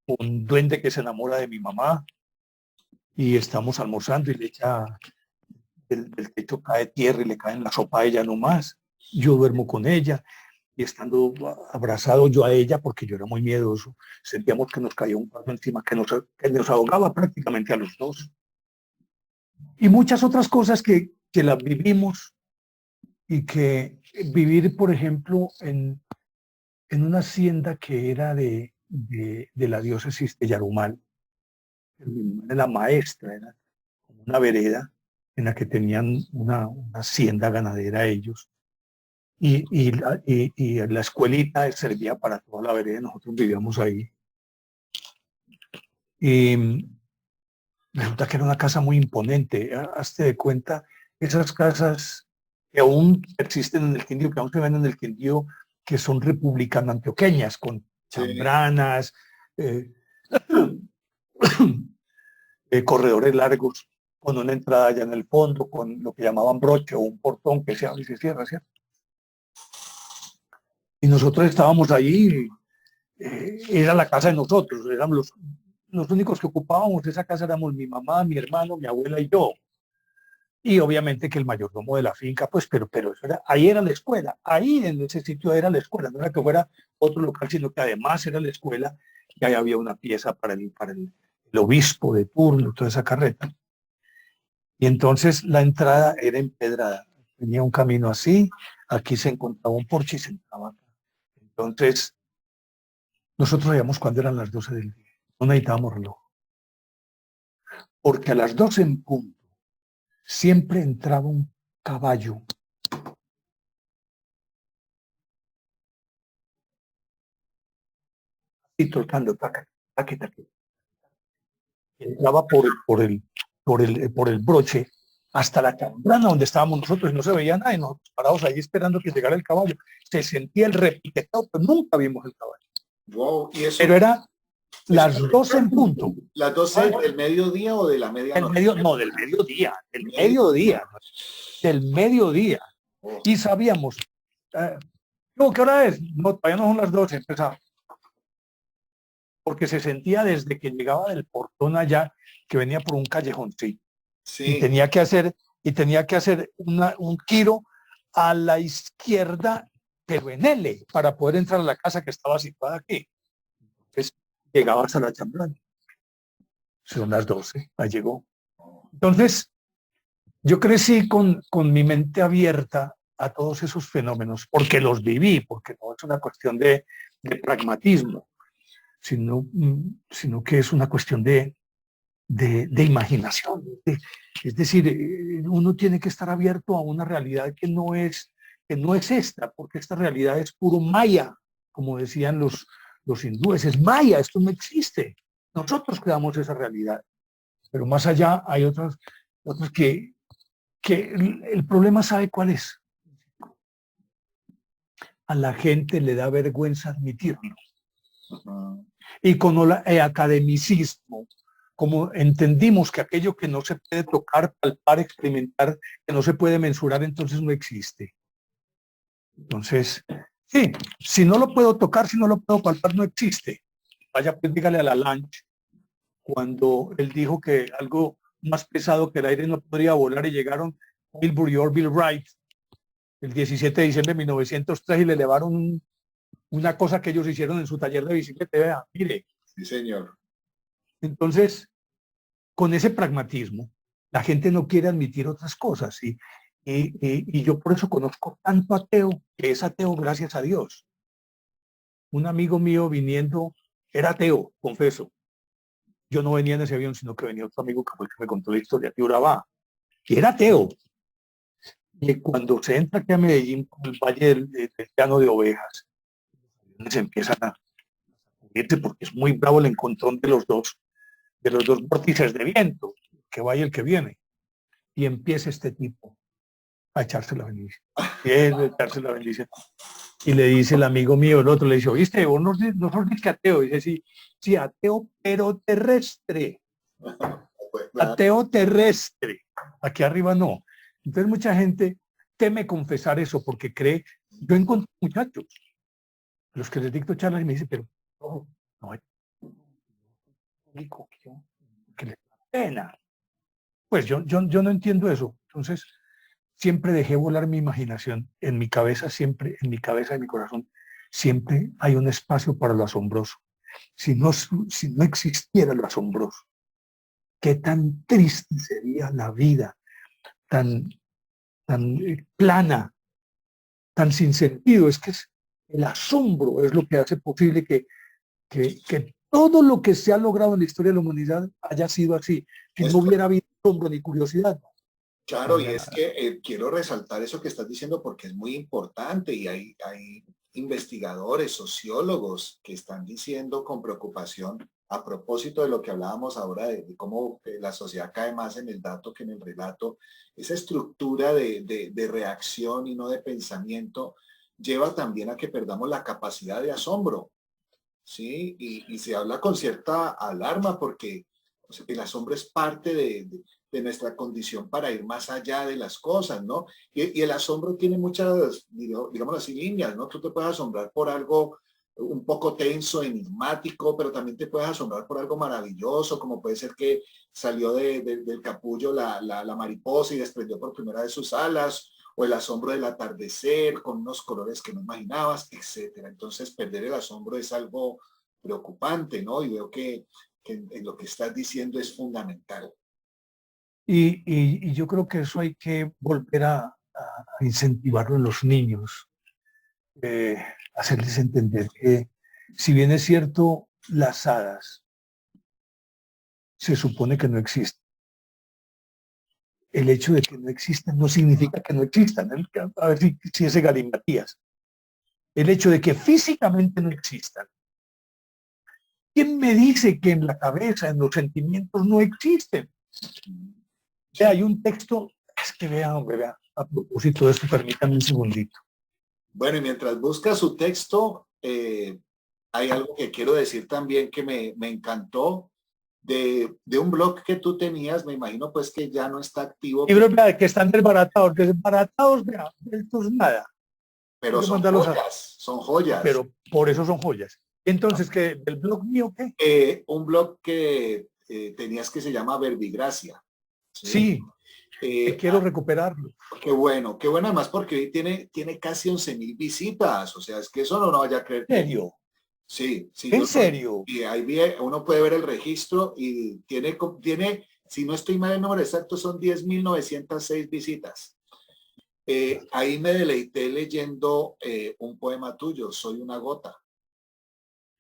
Un duende que se enamora de mi mamá y estamos almorzando y le echa del techo cae tierra y le cae en la sopa a ella nomás. Yo duermo con ella y estando abrazado yo a ella, porque yo era muy miedoso, sentíamos que nos caía un paso encima que nos ahogaba prácticamente a los dos. Y muchas otras cosas que las vivimos y que vivir, por ejemplo, en una hacienda que era de la diócesis de Yarumal. Mi mamá era la maestra, era como una vereda en la que tenían una hacienda ganadera ellos. Y la escuelita servía para toda la vereda, nosotros vivíamos ahí. Y resulta que era una casa muy imponente. Hazte de cuenta, esas casas que aún existen en el Quindío, que aún se ven en el Quindío, que son republicanas antioqueñas, con sí, chambranas, eh, corredores largos, con una entrada allá en el fondo, con lo que llamaban broche o un portón que se abre y se cierra, ¿cierto? Y nosotros estábamos ahí, era la casa de nosotros, éramos los únicos que ocupábamos esa casa, éramos mi mamá, mi hermano, mi abuela y yo. Y obviamente que el mayordomo de la finca, pues, pero eso era, ahí era la escuela, ahí en ese sitio era la escuela, no era que fuera otro local, sino que además era la escuela, y ahí había una pieza el obispo de turno, toda esa carreta. Y entonces la entrada era empedrada. Tenía un camino así, aquí se encontraba un porche y se entraba acá. Entonces, nosotros sabíamos cuándo eran las 12 del día. No necesitábamos reloj. Porque a las 12 en punto siempre entraba un caballo y tocando, taca, taca, taca. Entraba por el broche hasta la cambrana donde estábamos nosotros y no se veía nada y nosotros parados ahí esperando que llegara el caballo. Se sentía el repiquetado, pero nunca vimos el caballo. wow, y Pero eso, era eso las 12 en punto. ¿las 12 del mediodía o de la medianoche? No, del mediodía, Medio- del mediodía. oh, Y sabíamos, eh, no, ¿qué hora es? No, todavía no son las 12, empezaba. Porque se sentía desde que llegaba del portón allá, que venía por un callejoncito. Y sí, tenía que hacer, un giro a la izquierda, pero en L, para poder entrar a la casa que estaba situada aquí. Entonces, llegaba hasta la chambrana. Son las 12, ahí llegó. Entonces, yo crecí con mi mente abierta a todos esos fenómenos, porque los viví, porque no es una cuestión de pragmatismo, sino que es una cuestión de imaginación. Es decir, uno tiene que estar abierto a una realidad que no es esta, porque esta realidad es puro maya, como decían los hindúes, es maya, esto no existe. Nosotros creamos esa realidad, pero más allá hay otros que el problema sabe cuál es. a la gente le da vergüenza admitirlo. Ujú. Y con el academicismo, como entendimos que aquello que no se puede tocar, palpar, experimentar, que no se puede mensurar, entonces no existe. Entonces, sí, si no lo puedo tocar, si no lo puedo palpar, no existe. Vaya, pues dígale a Lalande cuando él dijo que algo más pesado que el aire no podría volar y llegaron Wilbur y Orville Wright el 17 de diciembre de 1903 y le elevaron una cosa que ellos hicieron en su taller de bicicleta. Vea, mire, Sí, señor. entonces, con ese pragmatismo, la gente no quiere admitir otras cosas. Y yo por eso conozco tanto ateo, que es ateo gracias a Dios. Un amigo mío viniendo, era ateo, confeso. Yo no venía en ese avión, sino que venía otro amigo que fue el que me contó la historia de Urabá. Y era ateo. Y cuando se entra aquí a Medellín, por el valle del Llano de Ovejas, se empiezan a unirse porque es muy bravo el encontrón de los dos vórtices de viento, que va y el que viene. Y empieza este tipo a echarse la bendición. Y es de echarse la bendición. Y le dice el amigo mío, el otro, le dice, ¿viste? Vos no sos que ateo. Y dice, sí, sí, ateo, pero terrestre. Pues, claro. Ateo terrestre. Aquí arriba no. Entonces mucha gente teme confesar eso porque cree, yo encontré muchachos, los que les dicto charlas y me dicen, pero no hay público que les da pena. Pues yo no entiendo eso. Entonces, siempre dejé volar mi imaginación. En mi cabeza siempre, en mi cabeza y mi corazón, siempre hay un espacio para lo asombroso. Si no existiera lo asombroso, qué tan triste sería la vida, tan plana, tan sin sentido. Es que el asombro es lo que hace posible que todo lo que se ha logrado en la historia de la humanidad haya sido así. Si Es no hubiera habido asombro ni curiosidad, no claro, y habría es nada. que quiero resaltar eso que estás diciendo porque es muy importante y hay investigadores, sociólogos que están diciendo con preocupación a propósito de lo que hablábamos ahora de cómo la sociedad cae más en el dato que en el relato. Esa estructura de reacción y no de pensamiento lleva también a que perdamos la capacidad de asombro, ¿sí? Y se habla con cierta alarma porque o sea, el asombro es parte de nuestra condición para ir más allá de las cosas, ¿no? Y el asombro tiene muchas, digamos así, líneas, ¿no? Tú te puedes asombrar por algo un poco tenso, enigmático, pero también te puedes asombrar por algo maravilloso, como puede ser que salió del capullo la mariposa y desprendió por primera vez sus alas, o el asombro del atardecer con unos colores que no imaginabas, etcétera. Entonces, perder el asombro es algo preocupante, ¿no? Y veo que en lo que estás diciendo es fundamental. Y yo creo que eso hay que volver a incentivarlo en los niños, eh, hacerles entender que si bien es cierto, las hadas se supone que no existen. El hecho de que no existan no significa que no existan. A ver si ese galimatías. El hecho de que físicamente no existan. ¿Quién me dice que en la cabeza, en los sentimientos no existen? Sí. Hay un texto, es que vea, a propósito de esto, permítanme un segundito. Bueno, y mientras busca su texto, hay algo que quiero decir también que me encantó de un blog que tú tenías, me imagino pues que ya no está activo, Libros vea, que están desbaratados, vea, esto es nada. Hay pero que mandarlos a, son joyas. pero por eso son joyas. Entonces, ¿qué? ¿Del blog mío qué? Un blog que tenías que se llama Verbigracia, ¿sí? Sí, quiero recuperarlo. Qué bueno además porque hoy tiene casi 11.000 visitas, o sea, es que eso no vaya a creer ¿En que serio? sí, sí, ¿En serio? y ahí uno puede ver el registro y tiene, si no estoy mal el número exacto, son 10.906 visitas. Ahí me deleité leyendo un poema tuyo, Soy una gota.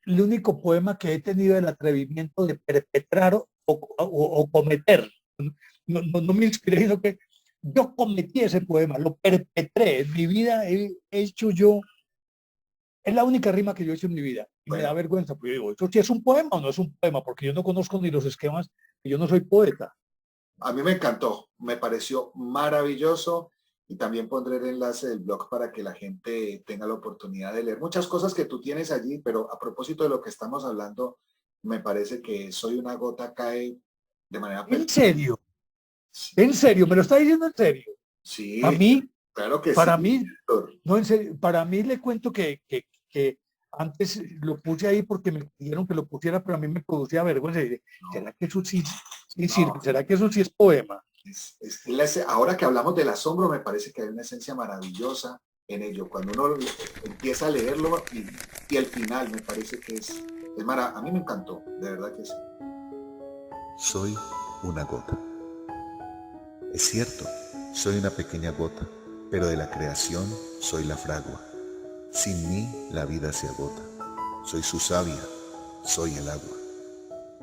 El único poema que he tenido el atrevimiento de perpetrar o cometer. No me inspiré, sino que yo cometí ese poema, lo perpetré. En mi vida he hecho yo, es la única rima que yo he hecho en mi vida. Y me da Bueno, vergüenza, porque yo digo, ¿esto sí es un poema o no es un poema? Porque yo no conozco ni los esquemas, y yo no soy poeta. a mí me encantó, me pareció maravilloso Y también pondré el enlace del blog para que la gente tenga la oportunidad de leer muchas cosas que tú tienes allí, pero a propósito de lo que estamos hablando, me parece que Soy una gota cae de manera perfecta. En serio, me lo está diciendo en serio. A Sí, mí, claro que sí, para mí, Héctor. no en serio, para mí le cuento que antes lo puse ahí porque me pidieron que lo pusiera, pero a mí me producía vergüenza. Y dije, ¿será No, que eso sí, sí sirve? no. ¿Será que eso sí es poema? Ahora que hablamos del asombro, me parece que hay una esencia maravillosa en ello. Cuando uno empieza a leerlo y el final me parece que a mí me encantó, de verdad que sí. Soy una gota. Es cierto, soy una pequeña gota, pero de la creación soy la fragua. Sin mí la vida se agota. Soy su savia, soy el agua.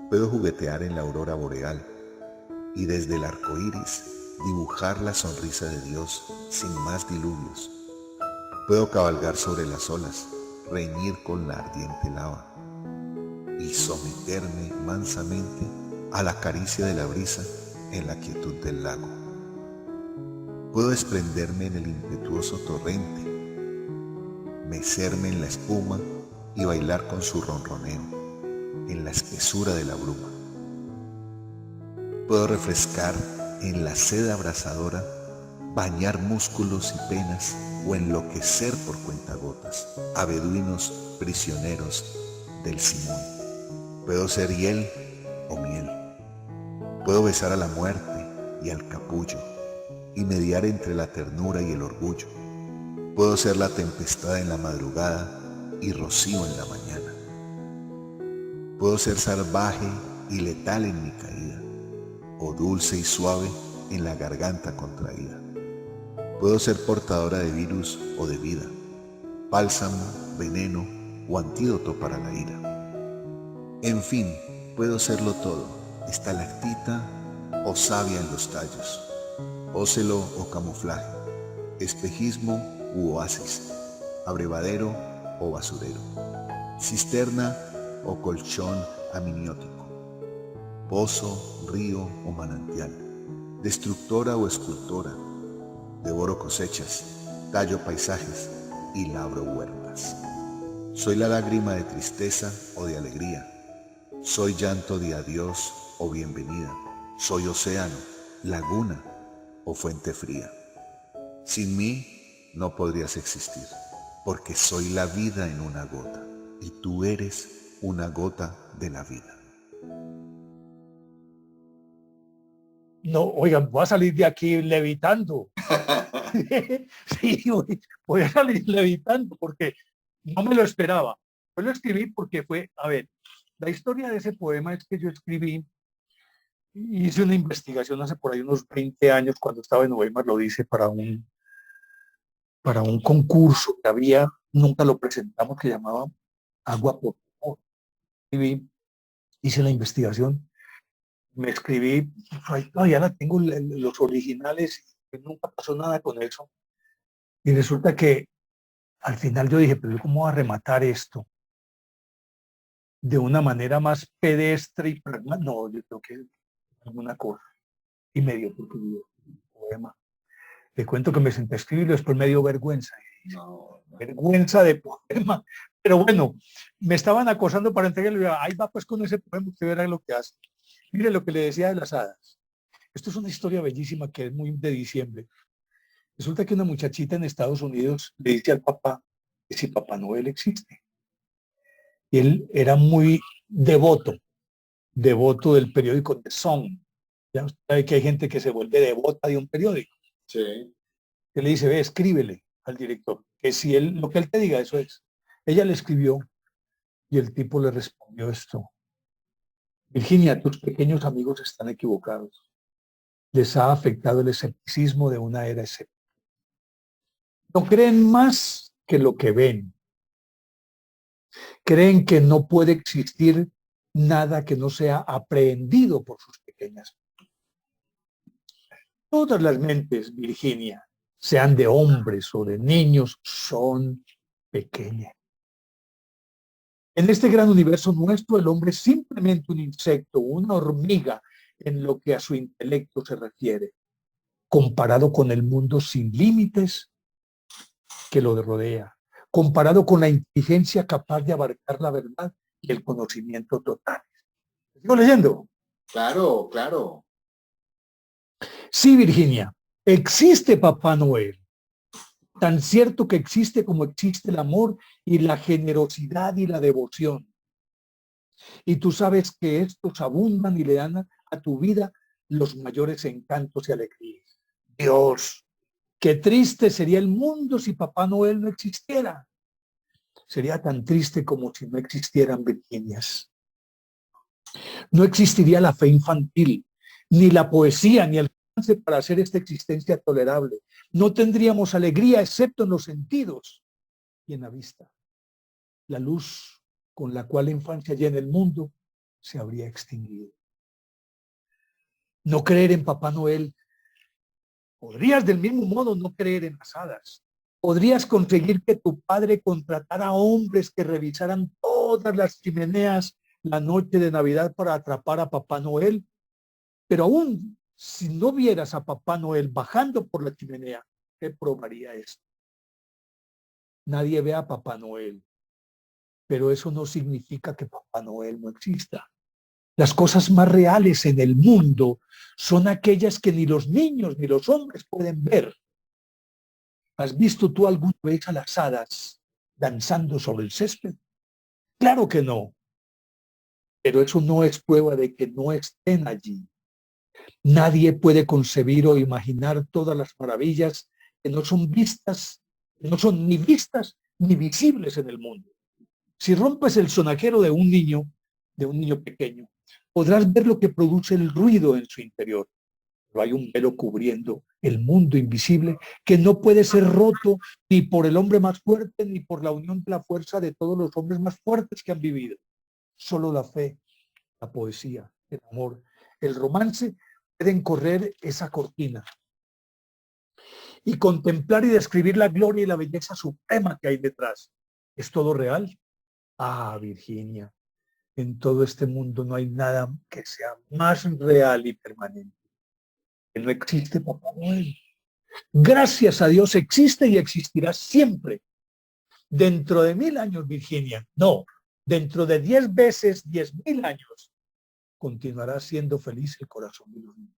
Puedo juguetear en la aurora boreal y desde el arco iris dibujar la sonrisa de Dios sin más diluvios. Puedo cabalgar sobre las olas, reñir con la ardiente lava y someterme mansamente a la caricia de la brisa en la quietud del lago. Puedo desprenderme en el impetuoso torrente, mecerme en la espuma y bailar con su ronroneo en la espesura de la bruma. Puedo refrescar en la sed abrasadora, bañar músculos y penas o enloquecer por cuentagotas a beduinos prisioneros del Simón. Puedo ser hiel o miel. Puedo besar a la muerte y al capullo y mediar entre la ternura y el orgullo. Puedo ser la tempestad en la madrugada y rocío en la mañana. Puedo ser salvaje y letal en mi caída, o dulce y suave en la garganta contraída. Puedo ser portadora de virus o de vida, bálsamo, veneno o antídoto para la ira. En fin, puedo serlo todo, estalactita o savia en los tallos, ócelo o camuflaje, espejismo u oasis, abrevadero o basurero, cisterna o colchón amniótico, pozo, río o manantial, destructora o escultora, devoro cosechas, tallo paisajes y labro huertas. Soy la lágrima de tristeza o de alegría, soy llanto de adiós o bienvenida, soy océano, laguna o fuente fría. Sin mí no podrías existir, porque soy la vida en una gota, y tú eres una gota de la vida. No, oigan, voy a salir de aquí levitando. Sí, voy a salir levitando porque no me lo esperaba. Yo lo escribí porque fue, a ver, la historia de ese poema es que yo escribí, hice una investigación hace por ahí unos 20 años cuando estaba en Weimar, lo dice para un concurso que había, nunca lo presentamos, que llamaba Agua por Favor. Escribí, hice la investigación, me escribí, ahí todavía la tengo, los originales, nunca pasó nada con eso. Y resulta que al final yo dije, pero ¿cómo voy a rematar esto de una manera más pedestre y pragmática? No, yo creo que alguna cosa. Y me dio porque dio un poema. Le cuento que me senté a escribirlo, después me dio vergüenza. No, no. Vergüenza de poema. Pero bueno, me estaban acosando para entregarle. Ahí va pues con ese poema, usted verá lo que hace. Mire lo que le decía de las hadas. Esto es una historia bellísima que es muy de diciembre. Resulta que una muchachita en Estados Unidos le dice al papá que si Papá Noel existe. Y él era muy devoto del periódico The Sun. Ya usted sabe que hay gente que se vuelve devota de un periódico. Sí. Que le dice, ve, escríbele al director, que si él, lo que él te diga, eso es. Ella le escribió y el tipo le respondió esto. Virginia, tus pequeños amigos están equivocados. Les ha afectado el escepticismo de una era escéptica. No creen más que lo que ven. Creen que no puede existir nada que no sea aprehendido por sus pequeñas. Todas las mentes, Virginia, sean de hombres o de niños, son pequeñas. En este gran universo nuestro, el hombre es simplemente un insecto, una hormiga en lo que a su intelecto se refiere. comparado con el mundo sin límites que lo rodea, comparado con la inteligencia capaz de abarcar la verdad y el conocimiento total. ¿Sigo leyendo? Claro, claro. Sí, Virginia, existe Papá Noel, tan cierto que existe como existe el amor y la generosidad y la devoción. Y tú sabes que estos abundan y le dan a tu vida los mayores encantos y alegrías. Dios, qué triste sería el mundo si Papá Noel no existiera. Sería tan triste como si no existieran Virginias. No existiría la fe infantil, ni la poesía, ni el alcance para hacer esta existencia tolerable. No tendríamos alegría excepto en los sentidos y en la vista. La luz con la cual la infancia llena el mundo se habría extinguido. No creer en Papá Noel. Podrías del mismo modo no creer en las hadas. Podrías conseguir que tu padre contratara hombres que revisaran todas las chimeneas la noche de Navidad para atrapar a Papá Noel. Pero aún si no vieras a Papá Noel bajando por la chimenea, ¿qué probaría esto? Nadie ve a Papá Noel, pero eso no significa que Papá Noel no exista. Las cosas más reales en el mundo son aquellas que ni los niños ni los hombres pueden ver. ¿Has visto tú alguna vez a las hadas danzando sobre el césped? Claro que no, pero eso no es prueba de que no estén allí. Nadie puede concebir o imaginar todas las maravillas que no son vistas, que no son ni vistas ni visibles en el mundo. Si rompes el sonajero de un niño pequeño, podrás ver lo que produce el ruido en su interior. Pero hay un velo cubriendo el mundo invisible que no puede ser roto ni por el hombre más fuerte ni por la unión de la fuerza de todos los hombres más fuertes que han vivido. Solo la fe, la poesía, el amor, el romance pueden correr esa cortina y contemplar y describir la gloria y la belleza suprema que hay detrás. ¿Es todo real? Ah, Virginia, en todo este mundo no hay nada que sea más real y permanente. Que no existe Papá Noel. Gracias a Dios existe y existirá siempre. Dentro de 1000 años, Virginia, no, dentro de 10 veces 10.000 años, continuará siendo feliz el corazón de los niños.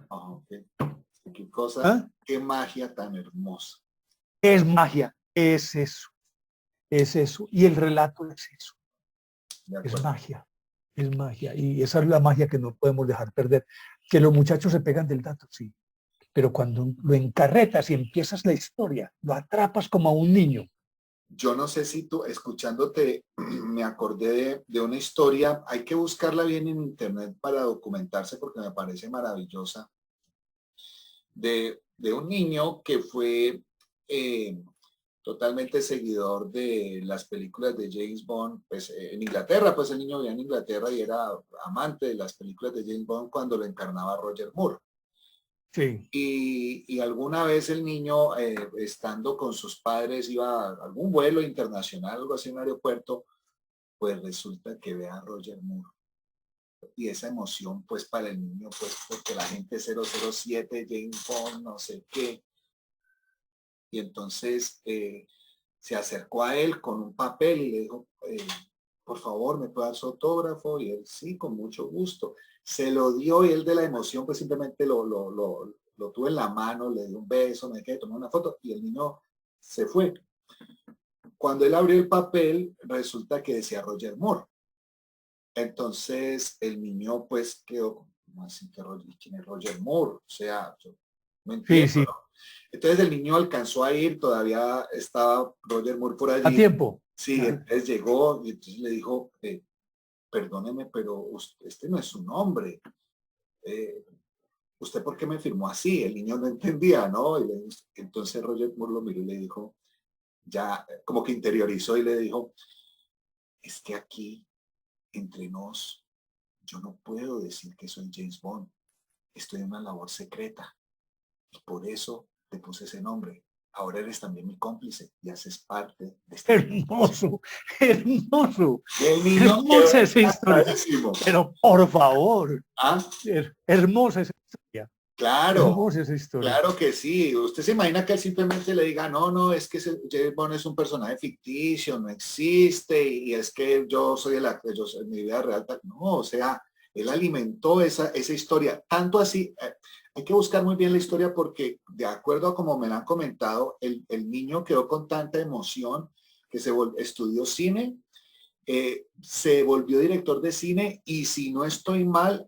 Oh, qué cosa, ¿Ah? qué magia tan hermosa. Es magia, es eso, es eso. Y el relato es eso, es magia, es magia. Y esa es la magia que no podemos dejar perder. Que los muchachos se pegan del dato, sí. Pero cuando lo encarretas y empiezas la historia, lo atrapas como a un niño. Yo no sé si tú, escuchándote, me acordé de una historia, hay que buscarla bien en internet para documentarse porque me parece maravillosa, de un niño que fue totalmente seguidor de las películas de James Bond, pues en Inglaterra, pues el niño vivía en Inglaterra y era amante de las películas de James Bond cuando lo encarnaba Roger Moore. Sí. Y alguna vez el niño, estando con sus padres, iba a algún vuelo internacional, algo así en un aeropuerto, pues resulta que ve a Roger Moore. Y esa emoción, pues para el niño, pues porque la gente 007, James Bond, no sé qué. Y entonces se acercó a él con un papel y le dijo, por favor, ¿me puede dar su autógrafo? Y él, sí, con mucho gusto. Se lo dio y él de la emoción, pues simplemente lo tuve en la mano, le dio un beso, me quedé, tomé una foto y el niño se fue. Cuando él abrió el papel, resulta que decía Roger Moore. Entonces el niño pues quedó, como así que ¿quién es Roger Moore? O sea, yo no entiendo, Sí, sí. ¿no? Entonces el niño alcanzó a ir, todavía estaba Roger Moore por A allí. tiempo. Sí, entonces llegó y entonces le dijo, perdóneme, pero usted, este no es su nombre. ¿Usted por qué me firmó así? El niño no entendía, ¿no? Entonces Roger Moore lo miró y le dijo, ya como que interiorizó y le dijo, es que aquí, entre nos, yo no puedo decir que soy James Bond. Estoy en una labor secreta y por eso te puse ese nombre. ahora eres también mi cómplice y haces parte de este Hermoso, hermoso. el niño Hermosa esa historia. clarísimo. Pero por favor, ¿Ah? hermosa esa historia. Claro, Hermosa esa historia. claro que sí. Usted se imagina que él simplemente le diga, no, no, es que James Bond es un personaje ficticio, no existe, y es que yo soy el actor, yo soy mi vida real. No, o sea, él alimentó esa historia. Tanto así, hay que buscar muy bien la historia porque, de acuerdo a como me la han comentado, el niño quedó con tanta emoción que estudió cine, se volvió director de cine y, si no estoy mal,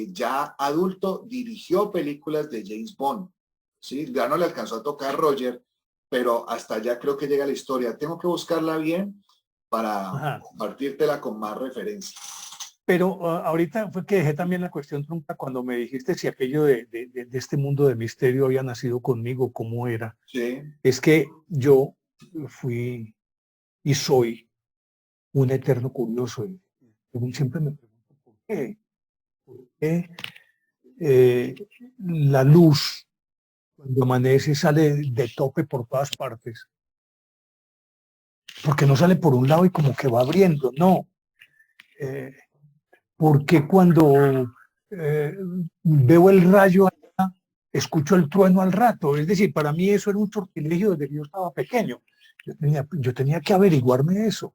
ya adulto dirigió películas de James Bond. ¿Sí? Ya no le alcanzó a tocar Roger, pero hasta allá creo que llega la historia. Tengo que buscarla bien para compartírtela con más referencia. Pero ahorita fue que dejé también la cuestión trunca cuando me dijiste si aquello de este mundo de misterio había nacido conmigo, cómo era. Sí. Es que yo fui y soy un eterno curioso. Y siempre me pregunto por qué. ¿Por qué la luz, cuando amanece, sale de tope por todas partes? Porque no sale por un lado y como que va abriendo, no. Porque cuando veo el rayo allá, escucho el trueno al rato. Es decir, para mí eso era un sortilegio desde que yo estaba pequeño. Yo tenía que averiguarme eso.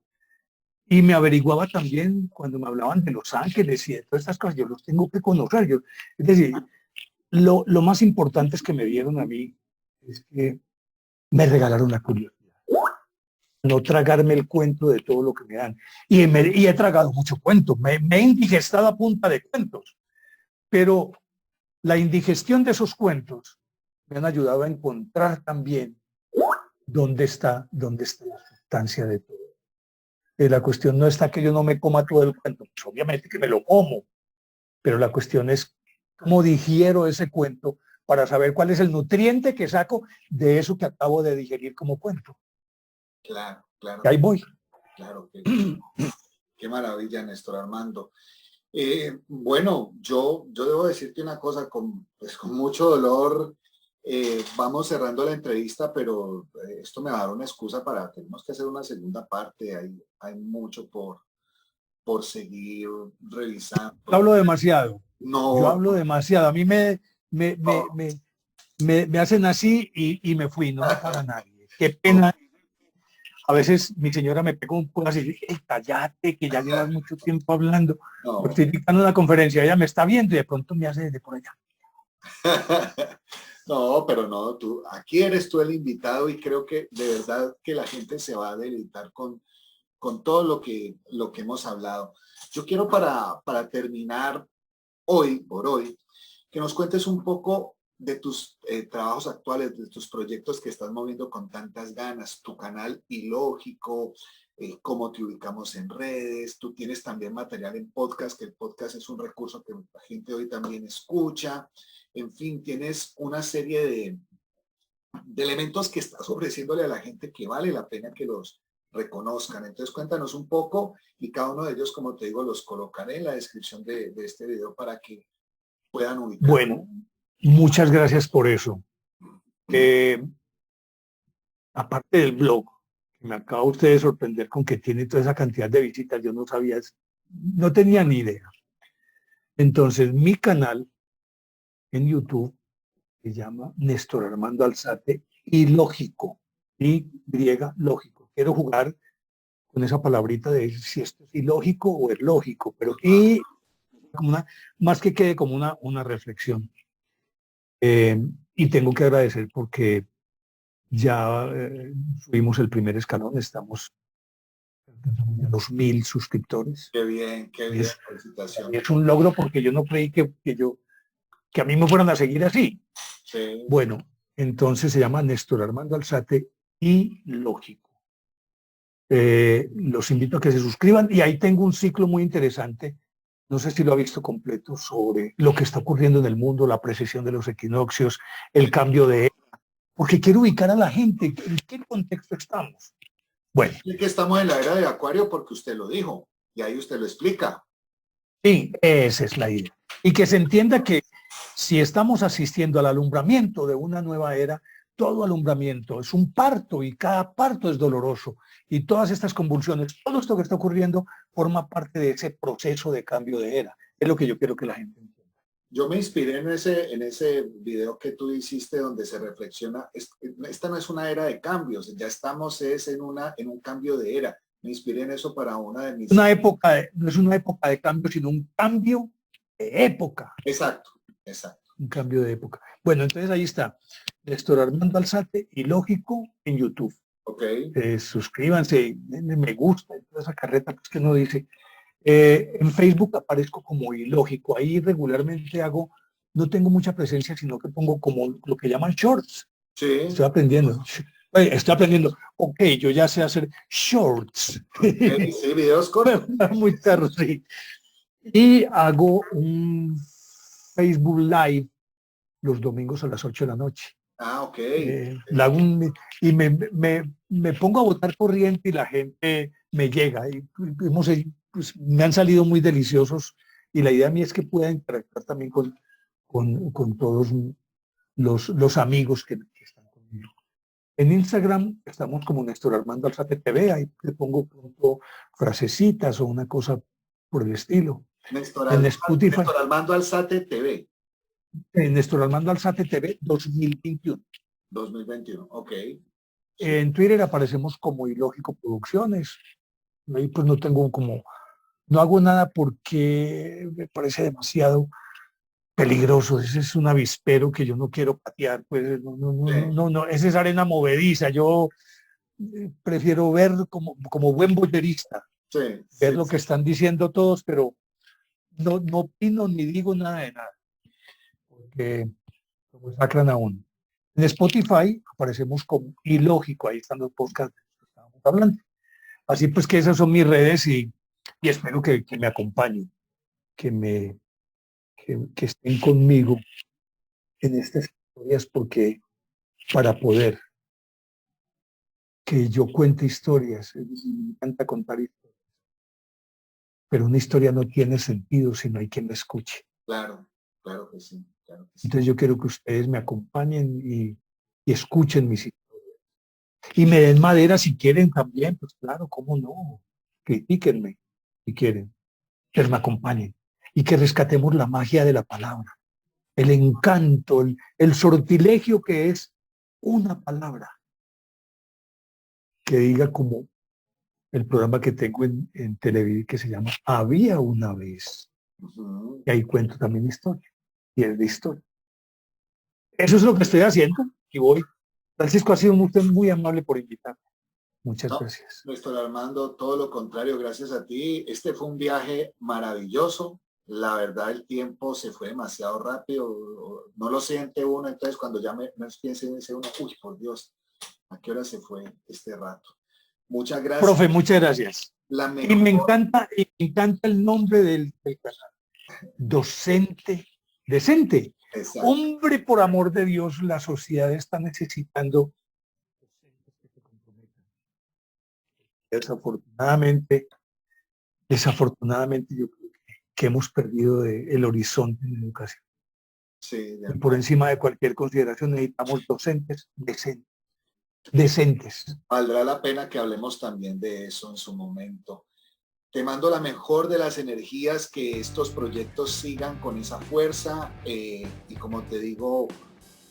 Y me averiguaba también cuando me hablaban de Los Ángeles y de todas estas cosas. Yo los tengo que conocer. Es decir, lo más importante es que me dieron a mí es que me regalaron la curiosidad. No tragarme el cuento de todo lo que me dan. Y he tragado mucho cuento. Me he indigestado a punta de cuentos. Pero la indigestión de esos cuentos me han ayudado a encontrar también dónde está la sustancia de todo. La cuestión no está que yo no me coma todo el cuento, pues obviamente que me lo como, pero la cuestión es cómo digiero ese cuento para saber cuál es el nutriente que saco de eso que acabo de digerir como cuento. Claro, claro. Y ahí voy. Claro, qué maravilla, Néstor Armando. Bueno, yo debo decirte una cosa, con mucho dolor. Vamos cerrando la entrevista, pero esto me va a dar una excusa tenemos que hacer una segunda parte. Hay mucho por seguir revisando. Yo hablo demasiado. No. Yo hablo demasiado. A mí me hacen así y me fui, no me para nadie. Qué pena. A veces mi señora me pega un poco así, y dice, cállate, que ya llevas mucho tiempo hablando. No. Estoy dictando una conferencia, ella me está viendo y de pronto me hace desde por allá. No, pero no, aquí eres tú el invitado y creo que de verdad que la gente se va a deleitar con todo lo que hemos hablado. Yo quiero para terminar por hoy, que nos cuentes un poco de tus trabajos actuales, de tus proyectos que estás moviendo con tantas ganas, tu canal Ilógico, cómo te ubicamos en redes, tú tienes también material en podcast, que el podcast es un recurso que la gente hoy también escucha, en fin, tienes una serie de elementos que estás ofreciéndole a la gente que vale la pena que los reconozcan. Entonces cuéntanos un poco y cada uno de ellos, como te digo, los colocaré en la descripción de este video para que puedan ubicar. Bueno, muchas gracias por eso. Aparte del blog, me acaba usted de sorprender con que tiene toda esa cantidad de visitas, yo no sabía, no tenía ni idea. Entonces, mi canal en YouTube se llama Néstor Armando Alzate Ilógico, lógico. Quiero jugar con esa palabrita de si esto es ilógico o es lógico, pero y como más que quede como una reflexión. Y tengo que agradecer porque ya subimos el primer escalón, estamos a los 1000 suscriptores. Qué bien, felicitaciones. Es un logro porque yo no creí que a mí me fueran a seguir así. Sí. Bueno, entonces se llama Néstor Armando Alzate Ilógico. Los invito a que se suscriban y ahí tengo un ciclo muy interesante. No sé si lo ha visto completo sobre lo que está ocurriendo en el mundo, la precesión de los equinoccios, el cambio de era, porque quiero ubicar a la gente en qué contexto estamos. Bueno. Y que estamos en la era de Acuario porque usted lo dijo y ahí usted lo explica. Sí, esa es la idea. Y que se entienda que si estamos asistiendo al alumbramiento de una nueva era, todo alumbramiento, es un parto y cada parto es doloroso. Y todas estas convulsiones, todo esto que está ocurriendo forma parte de ese proceso de cambio de era. Es lo que yo quiero que la gente entienda. Yo me inspiré en ese video que tú hiciste donde se reflexiona, esta no es una era de cambios, ya estamos en un cambio de era. Me inspiré en eso para una de mis... No es una época de cambio, sino un cambio de época. Exacto, exacto. Un cambio de época. Bueno, entonces ahí está. Néstor Armando Alzate y Lógico en YouTube. Ok. Suscríbanse, denle me gusta, toda esa carreta pues, que uno dice. En Facebook aparezco como Ilógico. Ahí regularmente no tengo mucha presencia, sino que pongo como lo que llaman shorts. Sí. Estoy aprendiendo. Ok, yo ya sé hacer shorts. Okay, sí, videos cortos. Muy tarde, sí. Y hago un Facebook Live los domingos a las 8 de la noche. Ah, ok. Y me pongo a votar corriente y la gente me llega. Y pues, me han salido muy deliciosos y la idea mía es que pueda interactuar también con todos los amigos que están conmigo. En Instagram estamos como Néstor Armando Alzate TV, ahí le pongo pronto frasecitas o una cosa por el estilo. En Spotify. Néstor Armando Alzate TV. Néstor Armando Alzate TV 2021. 2021, ok. En Twitter aparecemos como Ilógico Producciones. Ahí pues no hago nada porque me parece demasiado peligroso. Ese es un avispero que yo no quiero patear. Pues no, esa es arena movediza. Yo prefiero ver como buen boyerista. Ver lo que están diciendo todos, pero no opino ni digo nada de nada. Porque lo sacran a uno. En Spotify aparecemos como Ilógico, ahí están los podcasts que estábamos hablando. Así pues que esas son mis redes y espero que me acompañen, que estén conmigo en estas historias, porque para poder que yo cuente historias, me encanta contar historias, pero una historia no tiene sentido si no hay quien la escuche. Claro, claro que sí. Claro que sí. Entonces yo quiero que ustedes me acompañen y escuchen mis historias. Y me den madera si quieren también, pues claro, cómo no. Critíquenme si quieren, pero me acompañen. Y que rescatemos la magia de la palabra, el encanto, el sortilegio que es una palabra. Que diga como el programa que tengo en Televid que se llama Había una vez. Uh-huh. Y ahí cuento también historia. Y es de historia. Eso es lo que estoy haciendo y voy. Francisco, ha sido usted muy amable por invitarme. Muchas gracias. Néstor Armando, todo lo contrario, gracias a ti. Este fue un viaje maravilloso. La verdad, el tiempo se fue demasiado rápido. No lo siente uno, entonces cuando ya me piensa y dice uno, uy, por Dios, ¿a qué hora se fue este rato? Muchas gracias. Profe, muchas gracias. Y me encanta el nombre del canal. Docente Decente. Exacto. Hombre, por amor de Dios, la sociedad está necesitando docentes que se comprometan. Desafortunadamente yo creo que hemos perdido el horizonte en la educación. Sí, y por encima de cualquier consideración necesitamos docentes decentes. Valdrá la pena que hablemos también de eso en su momento. Te mando la mejor de las energías, que estos proyectos sigan con esa fuerza y como te digo,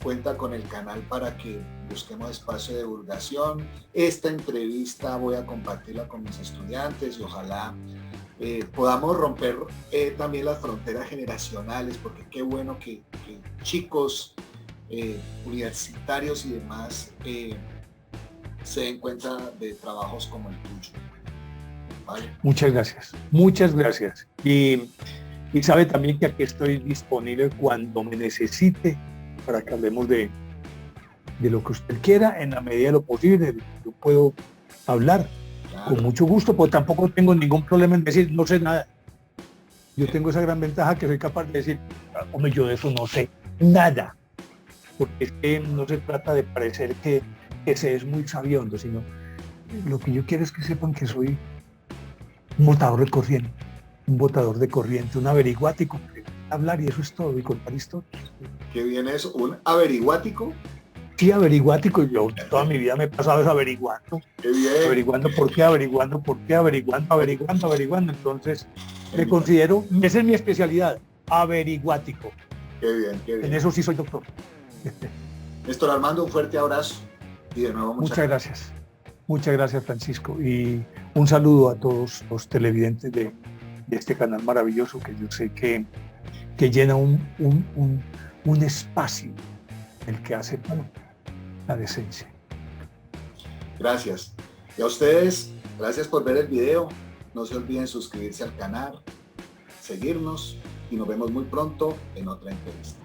cuenta con el canal para que busquemos espacio de divulgación. Esta entrevista voy a compartirla con mis estudiantes y ojalá podamos romper también las fronteras generacionales, porque qué bueno que chicos universitarios y demás se den cuenta de trabajos como el tuyo. ¿Vale? Muchas gracias. Y sabe también que aquí estoy disponible cuando me necesite para que hablemos de lo que usted quiera en la medida de lo posible. Yo puedo hablar con mucho gusto, porque tampoco tengo ningún problema en decir no sé nada. Yo tengo esa gran ventaja que soy capaz de decir, hombre, yo de eso no sé nada, porque es que no se trata de parecer que se es muy sabiondo, sino lo que yo quiero es que sepan que soy un botador de corriente, un averiguático, hablar y eso es todo, y contar historias. ¿Qué viene eso? ¿Un averiguático? Sí, averiguático. Yo toda mi vida me he pasado es averiguando. Qué bien. Averiguando por qué, averiguando. Entonces, me considero, esa es mi especialidad, averiguático. Qué bien, qué bien. En eso sí soy doctor. Néstor Armando, un fuerte abrazo. Y de nuevo, muchas gracias. Muchas gracias, Francisco. Y un saludo a todos los televidentes de este canal maravilloso que yo sé que llena un espacio el que hace la decencia. Gracias. Y a ustedes, gracias por ver el video. No se olviden suscribirse al canal, seguirnos y nos vemos muy pronto en otra entrevista.